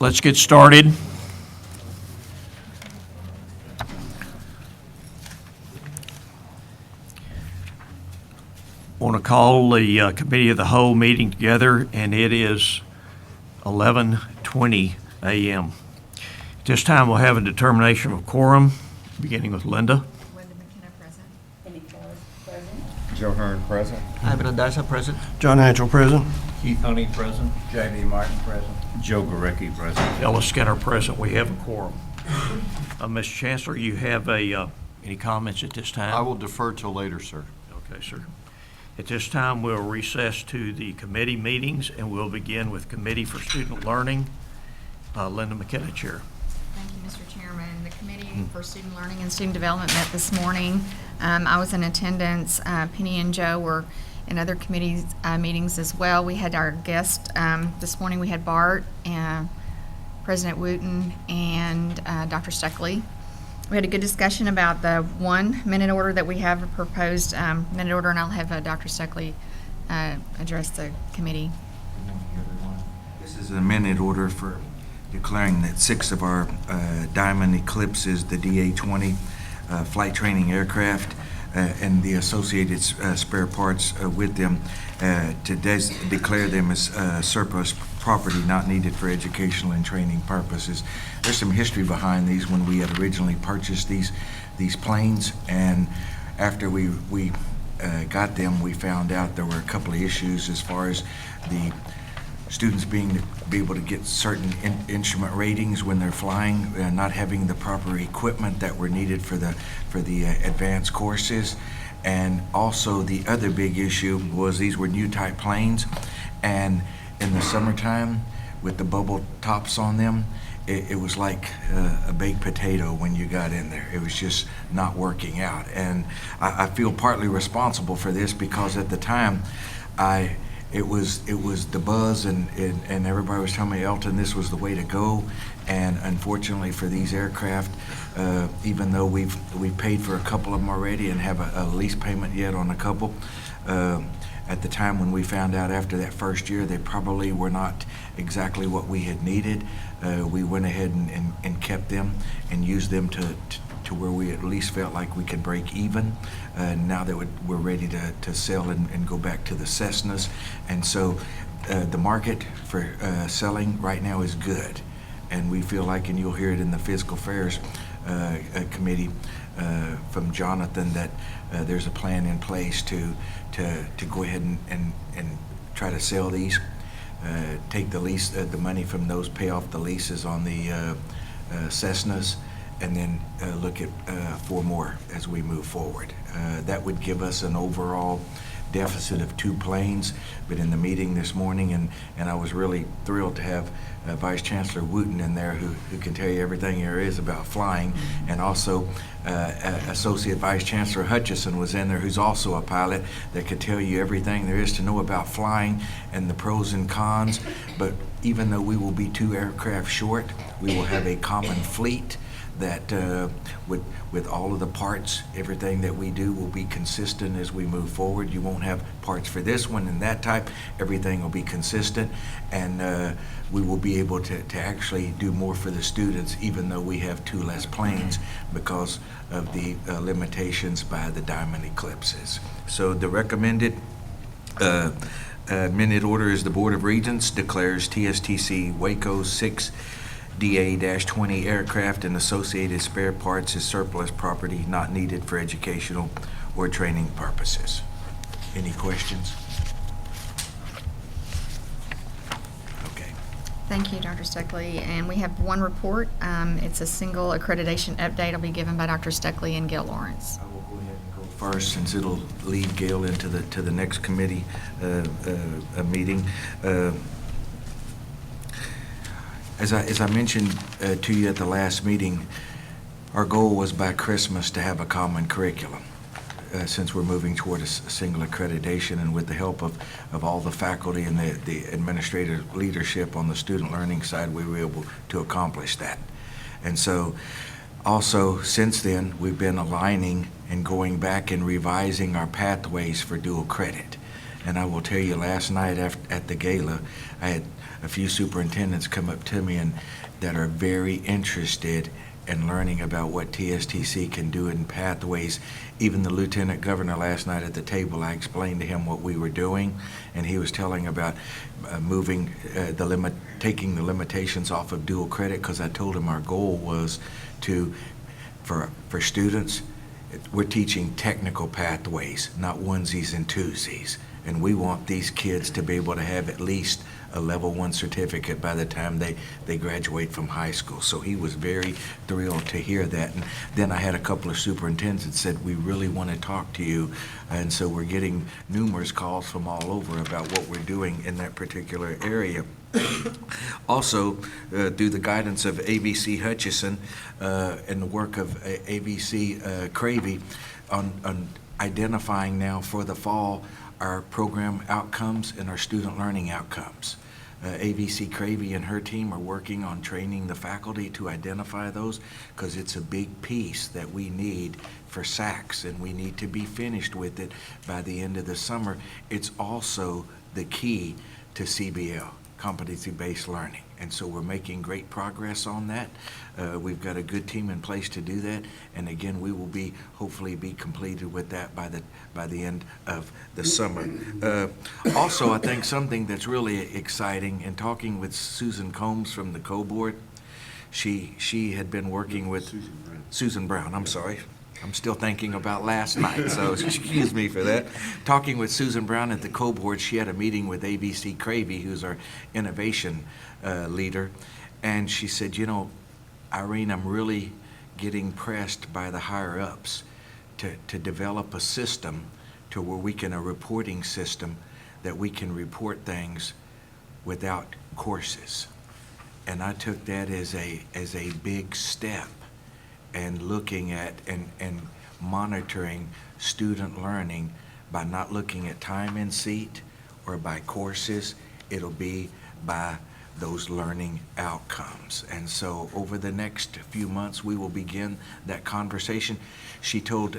Let's get started. Want to call the Committee of the Whole meeting together, and it is 11:20 a.m. At this time, we'll have a determination of quorum, beginning with Linda. Linda McKenna, present. Penny Kelly, present. Joe Hearn, present. Ivan Adasa, present. John Hanchel, present. Keith Honey, present. J.D. Martin, present. Joe Gurecki, present. Ella Skinner, present. We have a quorum. Mr. Chancellor, you have any comments at this time? I will defer till later, sir. Okay, sir. At this time, we'll recess to the committee meetings, and we'll begin with Committee for Student Learning. Linda McKenna, Chair. Thank you, Mr. Chairman. The Committee for Student Learning and Student Development met this morning. I was in attendance. Penny and Joe were in other committee meetings as well. We had our guest this morning. We had Bart, President Wooten, and Dr. Stuckley. We had a good discussion about the 1 minute order that we have, a proposed minute order, and I'll have Dr. Stuckley address the committee. Good morning, everyone. This is a minute order for declaring that 6 of our Diamond Eclipses, the DA-20 flight training aircraft, and the associated spare parts with them, to declare them as surplus property not needed for educational and training purposes. There's some history behind these. When we had originally purchased these planes, and after we got them, we found out there were a couple of issues as far as the students be able to get certain instrument ratings when they're flying, not having the proper equipment that were needed for the advanced courses. And also the other big issue was these were new type planes, and in the summertime with the bubble tops on them, it was like a baked potato when you got in there. It was just not working out. And I feel partly responsible for this because at the time it was the buzz, and everybody was telling me, Elton, this was the way to go. And unfortunately for these aircraft, even though we've paid for a couple of them already and have a lease payment yet on a couple, at the time when we found out after that first year, they probably were not exactly what we had needed. We went ahead and kept them and used them to where we at least felt like we could break even. Now that we're ready to sell and go back to the Cessnas. And so the market for selling right now is good. And we feel like, and you'll hear it in the Fiscal Affairs Committee from Jonathan, that there's a plan in place to go ahead and try to sell these, take the lease, the money from those, pay off the leases on the Cessnas, and then look at 4 more as we move forward. That would give us an overall deficit of 2 planes. But in the meeting this morning, and I was really thrilled to have Vice Chancellor Wooten in there, who can tell you everything there is about flying, and also Associate Vice Chancellor Hutchison was in there, who's also a pilot, that could tell you everything there is to know about flying and the pros and cons. But even though we will be 2 aircraft short, we will have a common fleet that with all of the parts, everything that we do will be consistent as we move forward. You won't have parts for this one and that type. Everything will be consistent, and we will be able to actually do more for the students, even though we have 2 less planes because of the limitations by the Diamond Eclipses. So the recommended minute order is the Board of Regents declares TSTC Waco 6 DA-20 aircraft and associated spare parts as surplus property not needed for educational or training purposes. Any questions? Okay. Thank you, Dr. Stuckley. And we have 1 report. It's a single accreditation update. It'll be given by Dr. Stuckley and Gail Lawrence. I will go ahead and go first, since it'll lead Gail into the next committee meeting. As I mentioned to you at the last meeting, our goal was by Christmas to have a common curriculum. Since we're moving toward a single accreditation, and with the help of all the faculty and the administrative leadership on the student learning side, we were able to accomplish that. And so also since then, we've been aligning and going back and revising our pathways for dual credit. And I will tell you, last night at the gala, I had a few superintendents come up to me and that are very interested in learning about what TSTC can do in pathways. Even the lieutenant governor last night at the table, I explained to him what we were doing, and he was telling about taking the limitations off of dual credit, because I told him our goal was for students, we're teaching technical pathways, not onesies and twosies. And we want these kids to be able to have at least a level 1 certificate by the time they graduate from high school. So he was very thrilled to hear that. And then I had a couple of superintendents that said, we really want to talk to you. And so we're getting numerous calls from all over about what we're doing in that particular area. Also, through the guidance of ABC Hutchison and the work of ABC Cravey on identifying now for the fall our program outcomes and our student learning outcomes. ABC Cravey and her team are working on training the faculty to identify those, because it's a big piece that we need for SACs, and we need to be finished with it by the end of the summer. It's also the key to CBL, competency-based learning. And so we're making great progress on that. We've got a good team in place to do that. And again, we will hopefully be completed with that by the end of the summer. Also, I think something that's really exciting, in talking with Susan Combs from the Co-Board, she had been working with Susan Brown, I'm sorry. I'm still thinking about last night, so excuse me for that. Talking with Susan Brown at the Co-Board, she had a meeting with ABC Cravey, who's our innovation leader, and she said, you know, Irene, I'm really getting pressed by the higher-ups to develop a system to where we can, a reporting system that we can report things without courses. And I took that as a big step, and looking at and monitoring student learning by not looking at time in seat or by courses. It'll be by those learning outcomes. And so over the next few months, we will begin that conversation. She told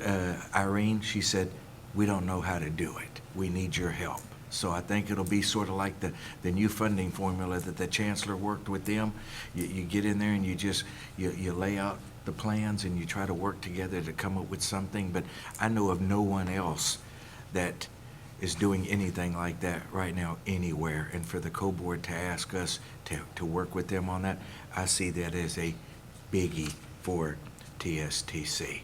Irene, she said, we don't know how to do it. We need your help. So I think it'll be sort of like the new funding formula that the chancellor worked with them. You get in there and you lay out the plans and you try to work together to come up with something. But I know of no one else that is doing anything like that right now anywhere. And for the Co-Board to ask us to work with them on that, I see that as a biggie for TSTC.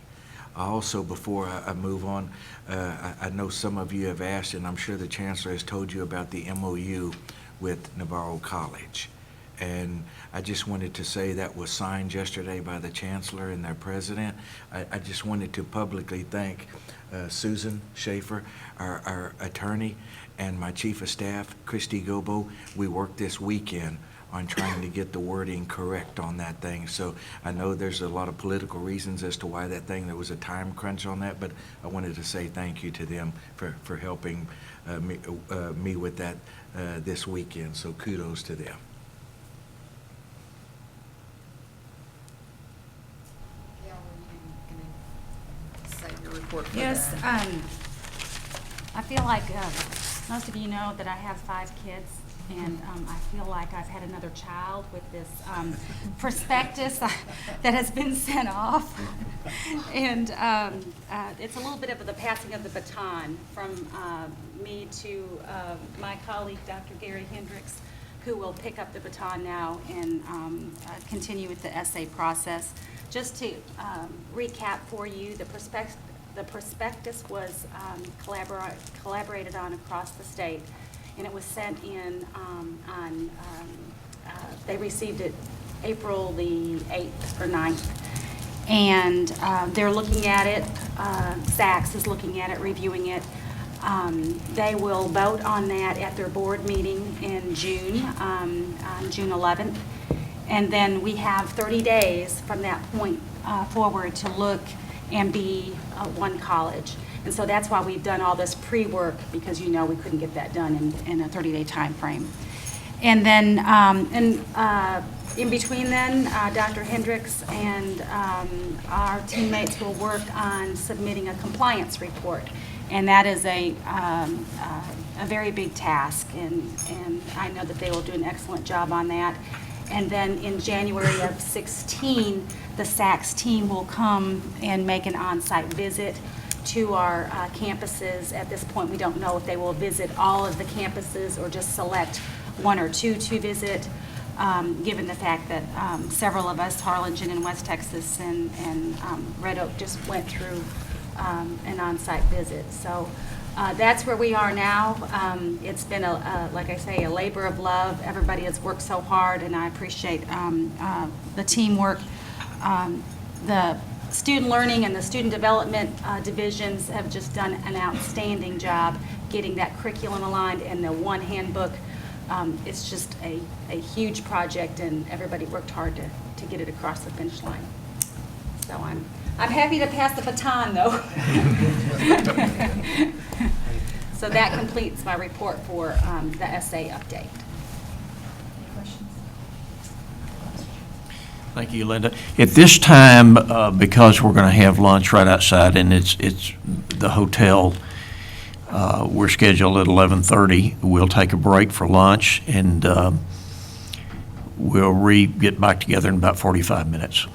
Also, before I move on, I know some of you have asked, and I'm sure the Chancellor has told you about the MOU with Navarro College. And I just wanted to say that was signed yesterday by the Chancellor and their President. I just wanted to publicly thank Susan Schaefer, our attorney, and my Chief of Staff, Christy Gobo. We worked this weekend on trying to get the wording correct on that thing. So I know there's a lot of political reasons as to why that thing, there was a time crunch on that, but I wanted to say thank you to them for helping me with that this weekend. So kudos to them. Gail, were you gonna say your report for Yes, that? I feel like most of you know that I have 5 kids, and I feel like I've had another child with this prospectus that has been sent off. And it's a little bit of the passing of the baton from me to my colleague, Dr. Gary Hendricks, who will pick up the baton now and continue with the essay process. Just to recap for you, the prospectus was collaborated on across the state, and it was sent in they received it April the 8th or 9th. And they're looking at it, SACS is looking at it, reviewing it. They will vote on that at their board meeting in June, on June 11th. And then we have 30 days from that point forward to look and be one college. And so that's why we've done all this pre-work, because you know we couldn't get that done in a 30-day time frame. And then in between then, Dr. Hendricks and our teammates will work on submitting a compliance report. And that is a very big task, and I know that they will do an excellent job on that. And then in January of 16, the SACS team will come and make an on-site visit to our campuses. At this point, we don't know if they will visit all of the campuses or just select one or two to visit, given the fact that several of us, Harlingen and West Texas and Red Oak, just went through an on-site visit. So that's where we are now. It's been, like I say, a labor of love. Everybody has worked so hard, and I appreciate the teamwork. The student learning and the student development divisions have just done an outstanding job getting that curriculum aligned, and the one handbook. It's just a huge project, and everybody worked hard to get it across the finish line. So I'm happy to pass the baton, though. So that completes my report for the essay update. Any questions? Thank you, Linda. At this time, because we're going to have lunch right outside, and it's the hotel, we're scheduled at 11:30. We'll take a break for lunch, and we'll get back together in about 45 minutes.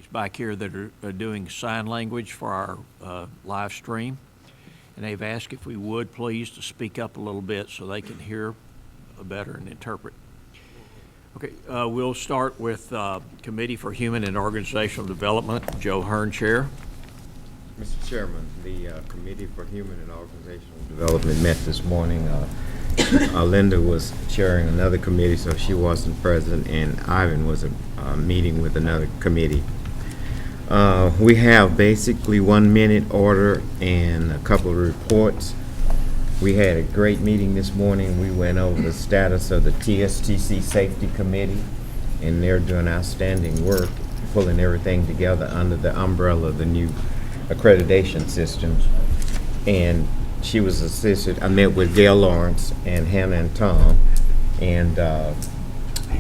Back here that are doing sign language for our live stream. And they've asked if we would please to speak up a little bit so they can hear better and interpret. Okay, we'll start with Committee for Human and Organizational Development, Joe Hearn, Chair. Mr. Chairman, the Committee for Human and Organizational Development met this morning. Linda was chairing another committee, so she wasn't present, and Ivan was meeting with another committee. We have basically 1 minute order and a couple of reports. We had a great meeting this morning. We went over the status of the TSTC Safety Committee, and they're doing outstanding work, pulling everything together under the umbrella of the new accreditation system. And she was assisted. I met with Gail Lawrence and Hannah and Tom, and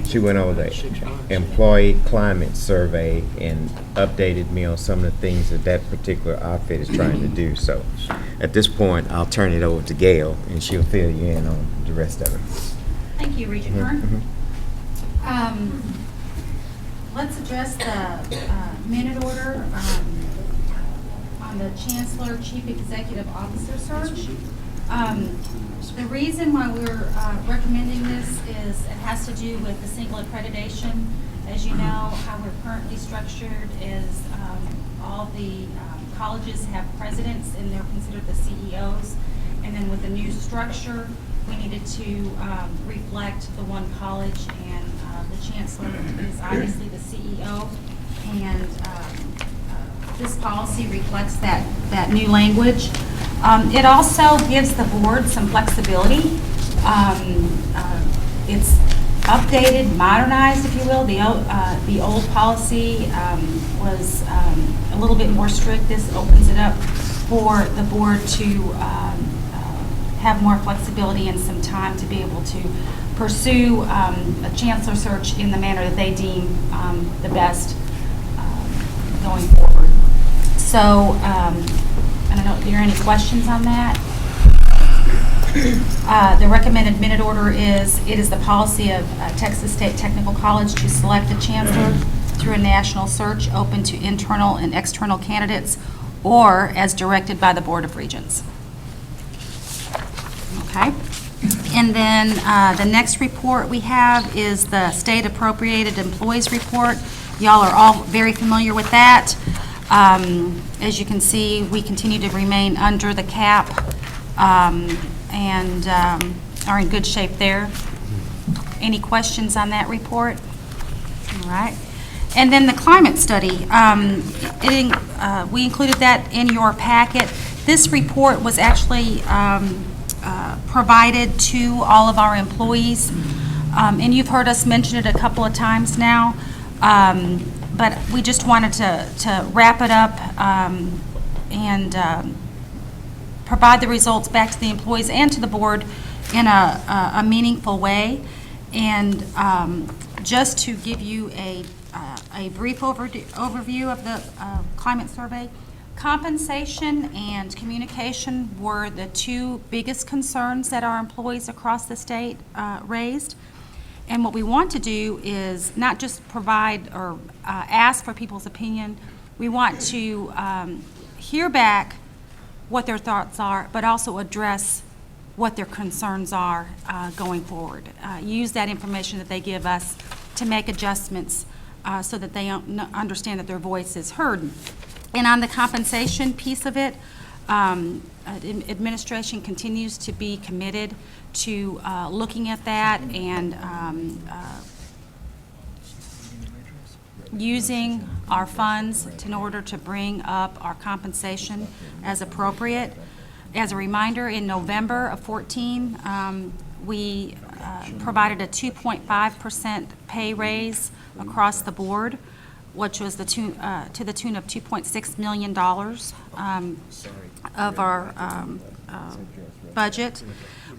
she went over the employee climate survey and updated me on some of the things that that particular outfit is trying to do. So at this point, I'll turn it over to Gail, and she'll fill you in on the rest of it. Thank you, Regent Hearn. Let's address the minute order on the Chancellor Chief Executive Officer search. The reason why we're recommending this is it has to do with the single accreditation As you know, how we're currently structured is all the colleges have presidents, and they're considered the CEOs. And then with the new structure, we needed to reflect the one college, and the chancellor is obviously the CEO. And this policy reflects that new language. It also gives the board some flexibility. It's updated, modernized, if you will. The old policy was a little bit more strict. This opens it up for the board to have more flexibility and some time to be able to pursue a chancellor search in the manner that they deem the best going forward. So, I don't know if there are any questions on that. The recommended minute order is, it is the policy of Texas State Technical College to select a chancellor through a national search open to internal and external candidates, or as directed by the Board of Regents. Okay. And then the next report we have is the State Appropriated Employees Report. Y'all are all very familiar with that. As you can see, we continue to remain under the cap and are in good shape there. Any questions on that report? All right. And then the climate study. We included that in your packet. This report was actually provided to all of our employees, and you've heard us mention it a couple of times now, but we just wanted to wrap it up and provide the results back to the employees and to the board in a meaningful way. And just to give you a brief overview of the climate survey, compensation and communication were the two biggest concerns that our employees across the state raised. And what we want to do is not just provide or ask for people's opinion. We want to hear back what their thoughts are, but also address what their concerns are going forward. Use that information that they give us to make adjustments so that they understand that their voice is heard. And on the compensation piece of it, administration continues to be committed to looking at that and using our funds in order to bring up our compensation as appropriate. As a reminder, in November of 14, we provided a 2.5% pay raise across the board, which was to the tune of $2.6 million of our budget.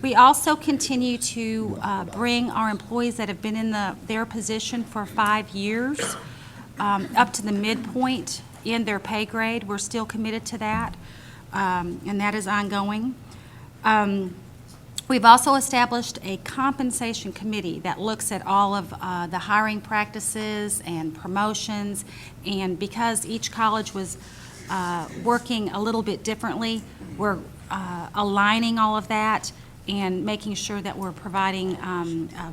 We also continue to bring our employees that have been in their position for 5 years up to the midpoint in their pay grade. We're still committed to that, and that is ongoing. We've also established a compensation committee that looks at all of the hiring practices and promotions, and because each college was working a little bit differently, we're aligning all of that and making sure that we're providing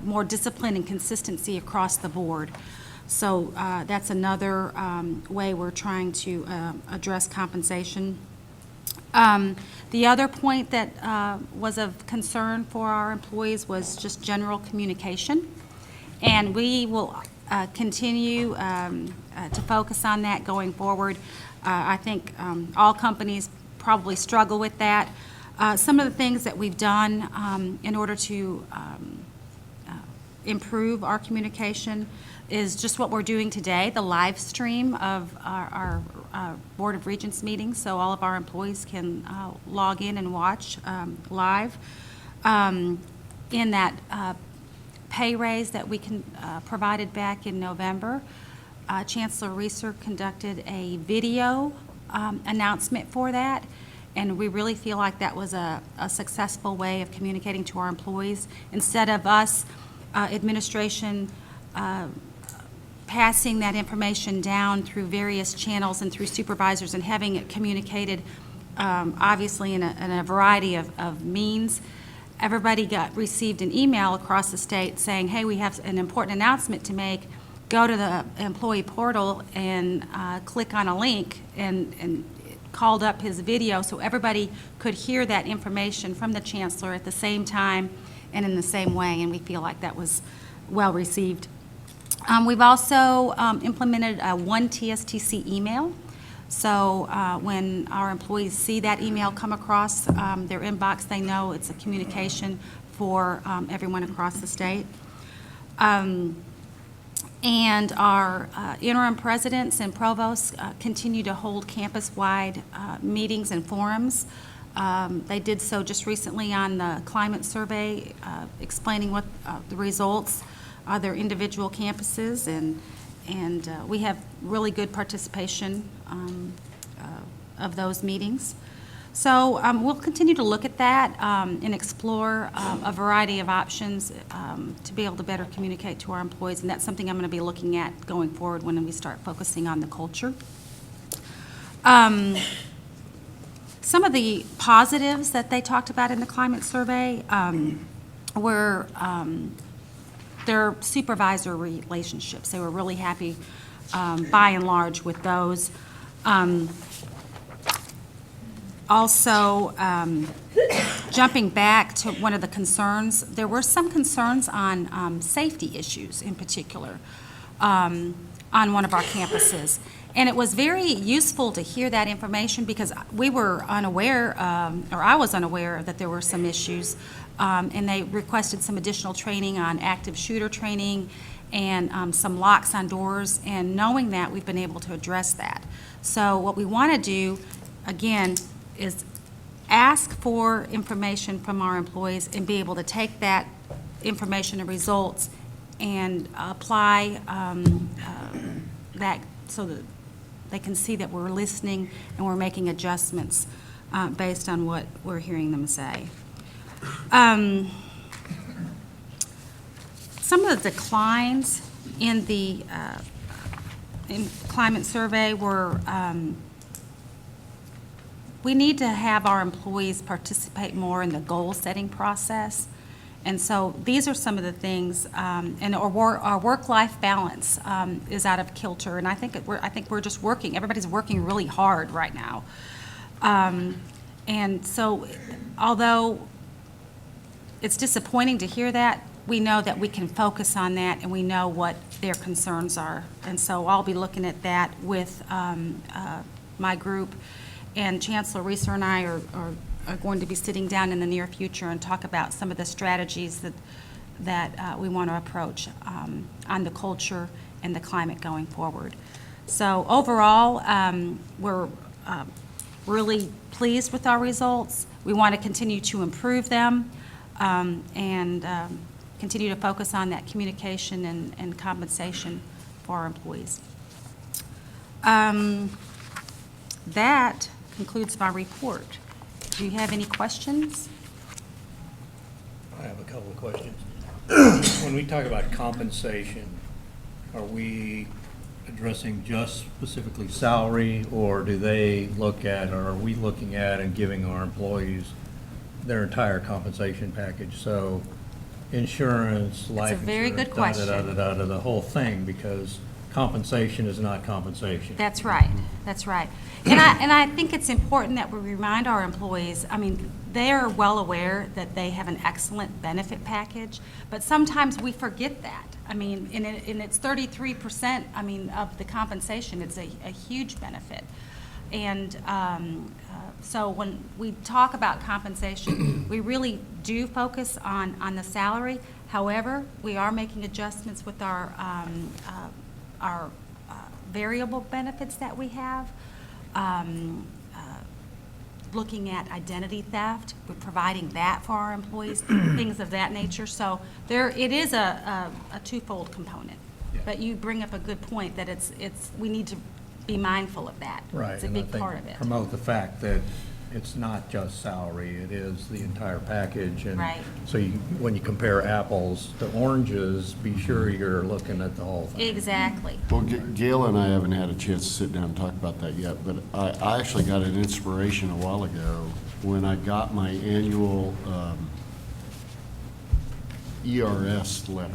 more discipline and consistency across the board. So that's another way we're trying to address compensation. The other point that was of concern for our employees was just general communication, and we will continue to focus on that going forward. I think all companies probably struggle with that. Some of the things that we've done in order to improve our communication is just what we're doing today, the live stream of our Board of Regents meetings, so all of our employees can log in and watch live. In that pay raise that we provided back in November, Chancellor Reeser conducted a video announcement for that, and we really feel like that was a successful way of communicating to our employees. Instead of us, administration, passing that information down through various channels and through supervisors and having it communicated, obviously in a variety of means. Everybody received an email across the state saying, hey, we have an important announcement to make. go to the employee portal and click on a link, and it called up his video so everybody could hear that information from the chancellor at the same time and in the same way, and we feel like that was well received. We've also implemented a one TSTC email. So when our employees see that email come across their inbox, they know it's a communication for everyone across the state. And our interim presidents and provosts continue to hold campus-wide meetings and forums. They did so just recently on the climate survey, explaining what the results are their individual campuses, and we have really good participation of those meetings. So we'll continue to look at that and explore a variety of options to be able to better communicate to our employees, and that's something I'm going to be looking at going forward when we start focusing on the culture. Some of the positives that they talked about in the climate survey were their supervisor relationships. They were really happy by and large with those. Also, jumping back to one of the concerns, there were some concerns on safety issues in particular on one of our campuses. And it was very useful to hear that information because we were unaware, or I was unaware that there were some issues. And they requested some additional training on active shooter training and some locks on doors. And knowing that, we've been able to address that. So what we want to do, again, is ask for information from our employees and be able to take that information and results and apply that so that they can see that we're listening and we're making adjustments based on what we're hearing them say. Some of the declines in the climate survey were we need to have our employees participate more in the goal-setting process. And so these are some of the things, and our work-life balance is out of kilter. And I think we're just working. Everybody's working really hard right now. And so, although it's disappointing to hear that, we know that we can focus on that, and we know what their concerns are. And so I'll be looking at that with my group. And Chancellor Reeser and I are going to be sitting down in the near future and talk about some of the strategies that we want to approach on the culture and the climate going forward. So overall, we're really pleased with our results. We want to continue to improve them and continue to focus on that communication and compensation for our employees. That concludes my report. Do you have any questions? I have a couple of questions. When we talk about compensation, are we addressing just specifically salary, or do they look at, or are we looking at and giving our employees their entire compensation package? So insurance, life insurance, very good question. the whole thing, because compensation is not compensation. That's right. That's right. And I think it's important that we remind our employees, I mean, they are well aware that they have an excellent benefit package, but sometimes we forget that. I mean, and it's 33%, I mean, of the compensation. It's a huge benefit. And so when we talk about compensation, we really do focus on the salary. However, we are making adjustments with our variable benefits that we have. Looking at identity theft, we're providing that for our employees, things of that nature. So it is a twofold component. Yeah. But you bring up a good point that we need to be mindful of that. Right. It's a and I big think part of it. Promote the fact that it's not just salary, it is the entire package. And Right. so when you compare apples to oranges, be sure you're looking at the whole thing. Exactly. Well, Gail and I haven't had a chance to sit down and talk about that yet, but I actually got an inspiration a while ago when I got my annual ERS letter.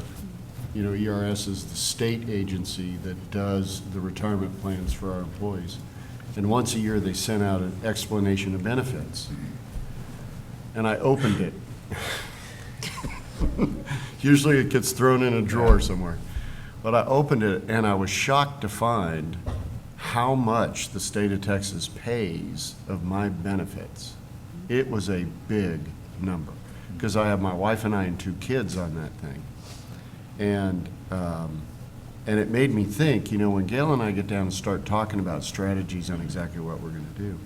You know, ERS is the state agency that does the retirement plans for our employees. And once a year, they send out an explanation of benefits. And I opened it. Usually it gets thrown in a drawer somewhere. But I opened it and I was shocked to find how much the state of Texas pays of my benefits. It was a big number because I have my wife and I and 2 kids on that thing. And it made me think, you know, when Gail and I get down and start talking about strategies on exactly what we're going to do,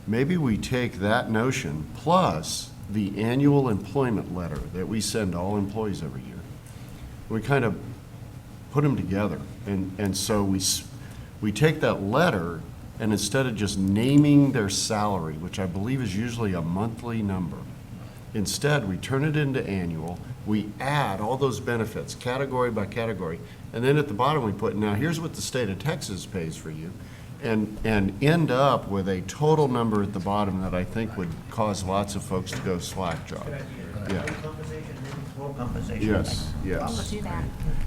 maybe we take that notion plus the annual employment letter that we send to all employees every year. We kind of put them together. And so we take that letter and instead of just naming their salary, which I believe is usually a monthly number, instead we turn it into annual. We add all those benefits, category by category, and then at the bottom we put, now here's what the state of Texas pays for you, and end up with a total number at the bottom that I think would cause lots of folks to go slack job. Yeah. Yes, yes. Let's do that.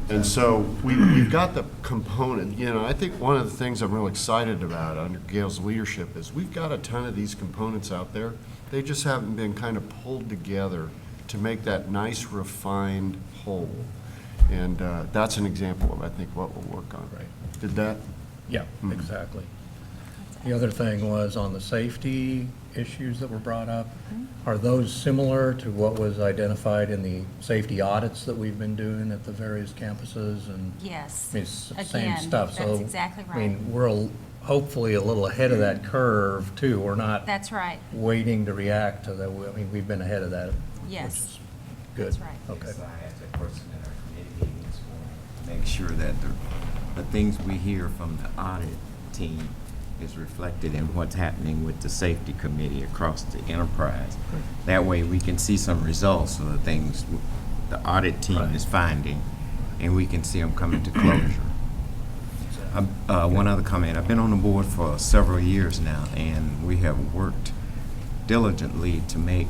And so we've got the component, you know, I think one of the things I'm real excited about under Gail's leadership is we've got a ton of these components out there. They just haven't been kind of pulled together to make that nice refined whole. And that's an example of, I think, what we'll work on. Right. Did that? Yeah, exactly. The other thing was on the safety issues that were brought up. Are those similar to what was identified in the safety audits that we've been doing at the various campuses? And Yes. I mean, it's the Again, same stuff. that's So, exactly I mean, right. we're hopefully a little ahead of that curve too. We're not That's right. waiting to react to that. I mean, we've been ahead of that. Yes. Which is good. That's right. Okay. So I asked that person in our committee meeting this morning, make sure that the things we hear from the audit team is reflected in what's happening with the safety committee across the enterprise. That way we can see some results of the things the audit team is finding, and we can see them coming to closure. One other comment, I've been on the board for several years now, and we have worked diligently to make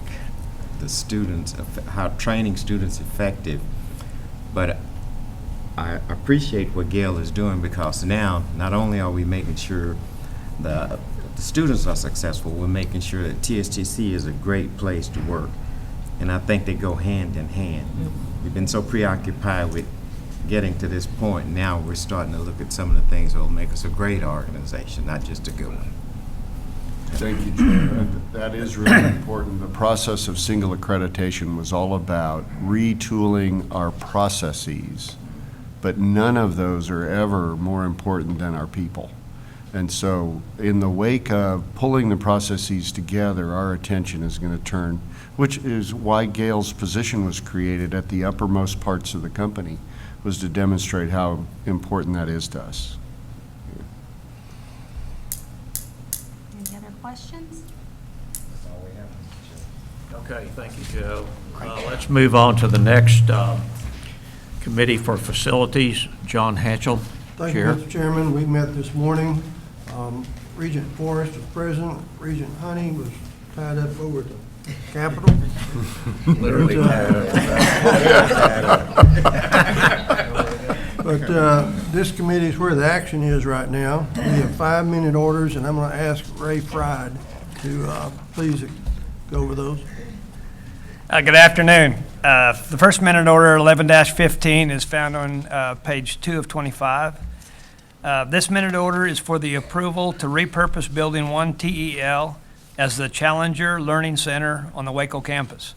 the students, how training students effective. But I appreciate what Gail is doing, because now not only are we making sure the students are successful, we're making sure that TSTC is a great place to work. And I think they go hand in hand. We've been so preoccupied with getting to this point, now we're starting to look at some of the things that will make us a great organization, not just a good one. Thank you, Chair. That is really important. The process of single accreditation was all about retooling our processes, but none of those are ever more important than our people. And so in the wake of pulling the processes together, our attention is going to turn, which is why Gail's position was created at the uppermost parts of the company, was to demonstrate how important that is to us. Any other questions? That's all we have, Mr. Chair. Okay, thank you, Joe. Let's move on to the next Committee for Facilities. John Hatchell, Thank you, Chair. Mr. Chairman. We met this morning. Regent Forrest was present. Regent Honey was tied up over at the Capitol. Literally. But this committee is where the action is right now. We have 5-minute orders, and I'm going to ask Ray Fried to please go over those. Good afternoon. The first minute order, 11-15, is found on page 2 of 25. This minute order is for the approval to repurpose Building 1 TEL as the Challenger Learning Center on the Waco campus.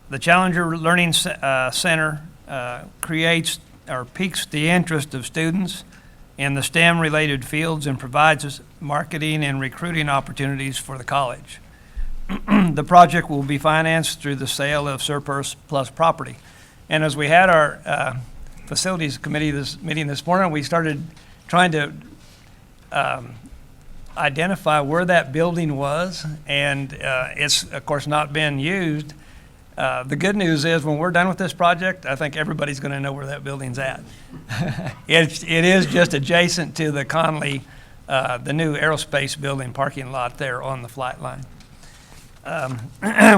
The Challenger Learning Center creates or piques the interest of students in the STEM-related fields and provides us marketing and recruiting opportunities for the college. The project will be financed through the sale of surplus property. And as we had our facilities committee meeting this morning, we started trying to identify where that building was, and it's, of course, not been used. The good news is when we're done with this project, I think everybody's going to know where that building's at. It is just adjacent to the Conley, the new aerospace building parking lot there on the flight line.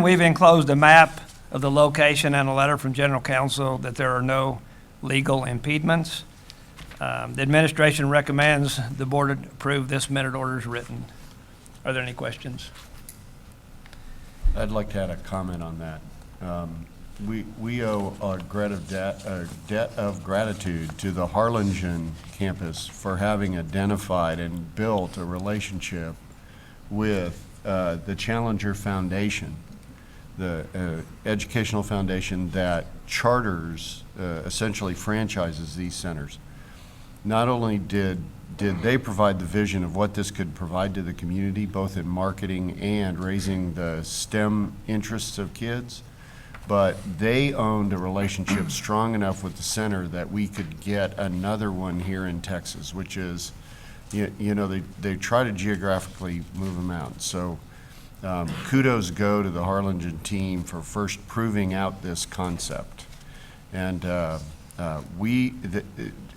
We've enclosed a map of the location and a letter from General Counsel that there are no legal impediments. The administration recommends the board approve this minute order as written. Are there any questions? I'd like to add a comment on that. We owe a debt of gratitude to the Harlingen campus for having identified and built a relationship with the Challenger Foundation, the educational foundation that charters, essentially franchises these centers. Not only did they provide the vision of what this could provide to the community, both in marketing and raising the STEM interests of kids, but they owned a relationship strong enough with the center that we could get another one here in Texas, which is, you know, they try to geographically move them out. So kudos go to the Harlingen team for first proving out this concept. And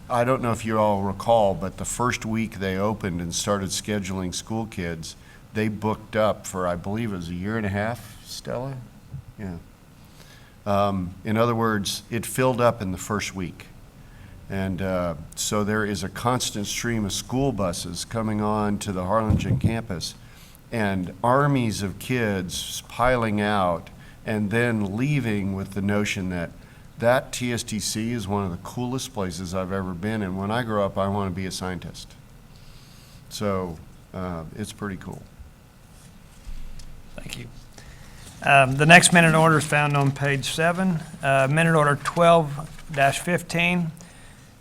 I don't know if you all recall, but the first week they opened and started scheduling school kids, they booked up for, I believe it was a year and a half, Stella? Yeah. In other words, it filled up in the first week. And so there is a constant stream of school buses coming on to the Harlingen campus and armies of kids piling out and then leaving with the notion that TSTC is one of the coolest places I've ever been, and when I grow up, I want to be a scientist. So it's pretty cool. Thank you. The next minute order is found on page 7. Minute order 12-15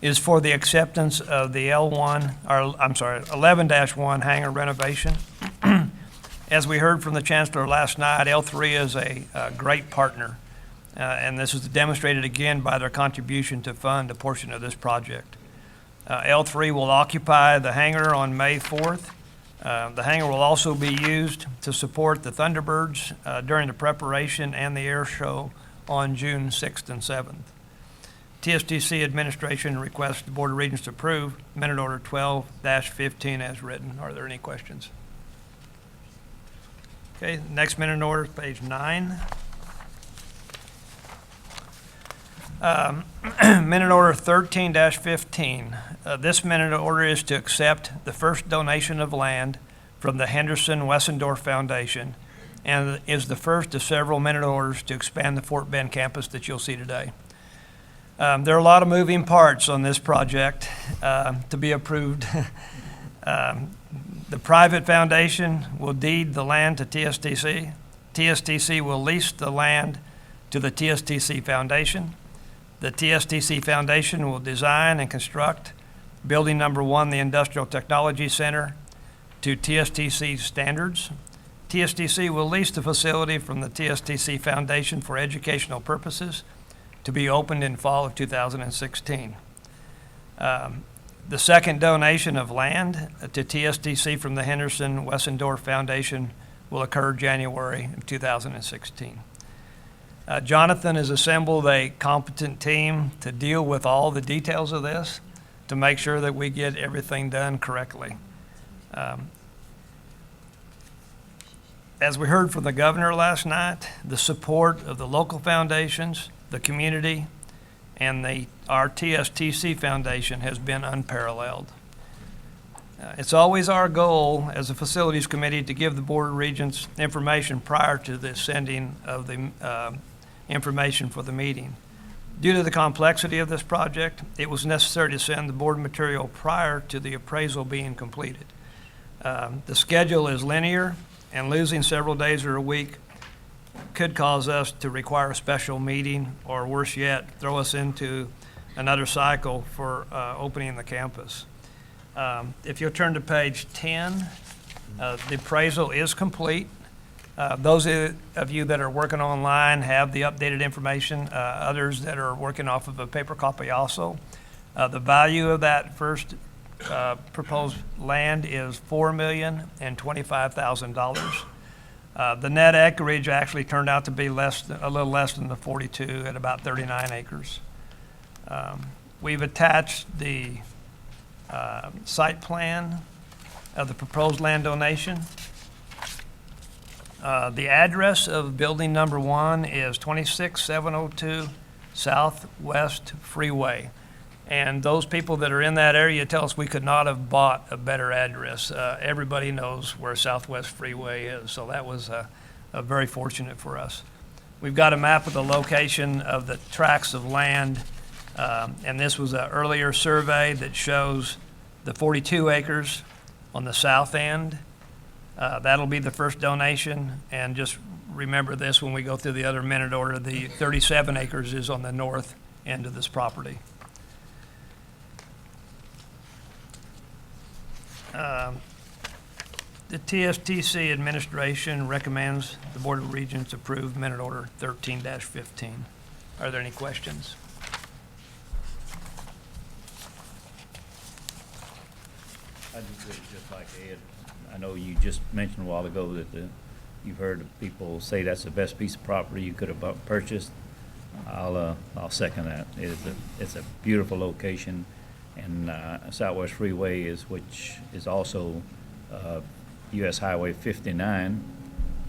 is for the acceptance of the 11-1 hangar renovation. As we heard from the Chancellor last night, L3 is a great partner, and this is demonstrated again by their contribution to fund a portion of this project. L3 will occupy the hangar on May 4th. The hangar will also be used to support the Thunderbirds during the preparation and the air show on June 6th and 7th. TSTC administration requests the Board of Regents approve minute order 12-15 as written. Are there any questions? Okay, next minute order is page 9. Minute order 13-15. This minute order is to accept the first donation of land from the Henderson Wessendorf Foundation and is the first of several minute orders to expand the Fort Bend campus that you'll see today. There are a lot of moving parts on this project to be approved. The private foundation will deed the land to TSTC. TSTC will lease the land to the TSTC Foundation. The TSTC Foundation will design and construct building number 1, the Industrial Technology Center, to TSTC standards. TSTC will lease the facility from the TSTC Foundation for educational purposes to be opened in fall of 2016. The second donation of land to TSTC from the Henderson Wessendorf Foundation will occur January of 2016. Jonathan has assembled a competent team to deal with all the details of this to make sure that we get everything done correctly. As we heard from the governor last night, the support of the local foundations, the community, and our TSTC Foundation has been unparalleled. It's always our goal as a facilities committee to give the Board of Regents information prior to the sending of the information for the meeting. Due to the complexity of this project, it was necessary to send the board material prior to the appraisal being completed. The schedule is linear, and losing several days or a week could cause us to require a special meeting, or worse yet, throw us into another cycle for opening the campus. If you'll turn to page 10, the appraisal is complete. Those of you that are working online have the updated information. Others that are working off of a paper copy also. The value of that first proposed land is $4,025,000. The net acreage actually turned out to be a little less than the 42 at about 39 acres. We've attached the site plan of the proposed land donation. The address of building number 1 is 26702 Southwest Freeway. And those people that are in that area tell us we could not have bought a better address. Everybody knows where Southwest Freeway is, so that was very fortunate for us. We've got a map of the location of the tracts of land, and this was an earlier survey that shows the 42 acres on the south end. That'll be the first donation, and just remember this when we go through the other minute order, the 37 acres is on the north end of this property. The TSTC administration recommends the Board of Regents approve minute order 13-15. Are there any questions? I just like to add, I know you just mentioned a while ago that you've heard people say that's the best piece of property you could have purchased. I'll second that. It's a beautiful location, and Southwest Freeway which is also US Highway 59,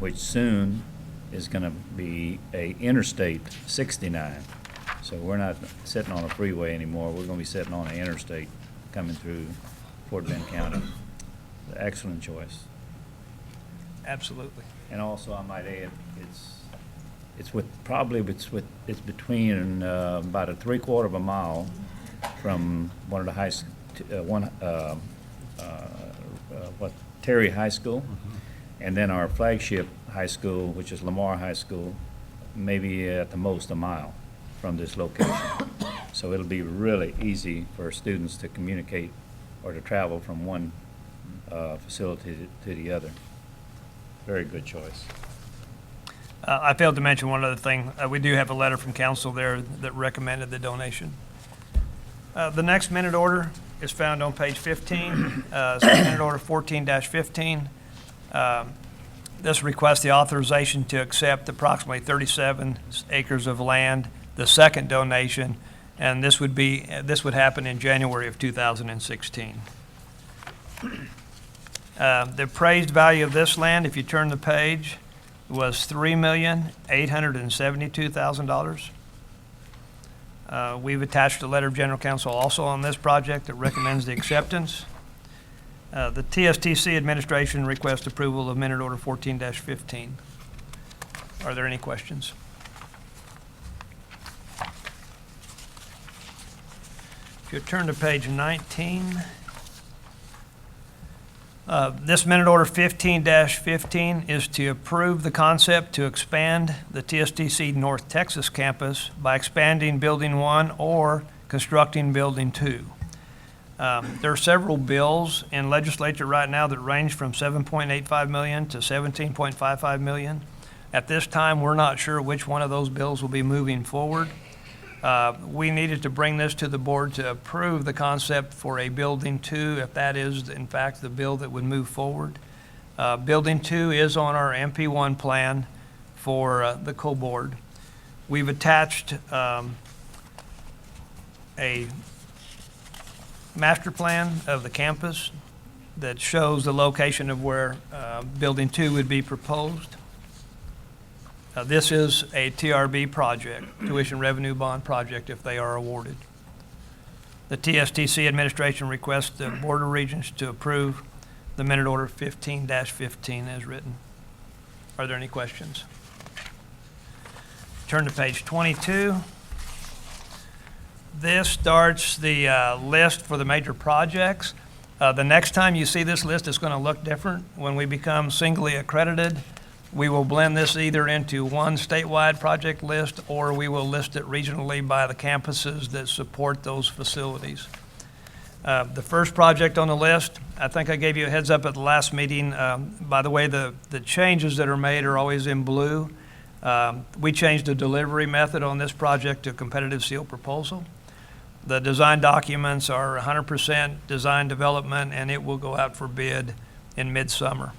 which soon is going to be a Interstate 69. So we're not sitting on a freeway anymore. We're going to be sitting on an interstate coming through Fort Bend County. Excellent choice. Absolutely. And also, I might add, it's between about a 3/4 of a mile from one of the Terry High School, and then our flagship high school, which is Lamar High School, maybe at the most a mile from this location. So it'll be really easy for students to communicate or to travel from one facility to the other. Very good choice. I failed to mention one other thing. We do have a letter from council there that recommended the donation. The next minute order is found on page 15, it's minute order 14-15. This requests the authorization to accept approximately 37 acres of land, the second donation, and this would happen in January of 2016. The appraised value of this land, if you turn the page, was $3,872,000. We've attached a letter of general counsel also on this project that recommends the acceptance. The TSTC administration requests approval of minute order 14-15. Are there any questions? If you turn to page 19, this minute order 15-15 is to approve the concept to expand the TSTC North Texas campus by expanding Building 1 or constructing Building 2. There are several bills in legislature right now that range from $7.85 million to $17.55 million. At this time, we're not sure which one of those bills will be moving forward. We needed to bring this to the board to approve the concept for a Building 2, if that is in fact the bill that would move forward. Building 2 is on our MP1 plan for the co-board. We've attached a master plan of the campus that shows the location of where Building 2 would be proposed. This is a TRB project, tuition revenue bond project, if they are awarded. The TSTC administration requests the Board of Regents to approve the minute order 15-15 as written. Are there any questions? Turn to page 22. This starts the list for the major projects. The next time you see this list, it's going to look different. When we become singly accredited, we will blend this either into one statewide project list, or we will list it regionally by the campuses that support those facilities. The first project on the list, I think I gave you a heads up at the last meeting. By the way, the changes that are made are always in blue. We changed the delivery method on this project to competitive seal proposal. The design documents are 100% design development, and it will go out for bid in midsummer.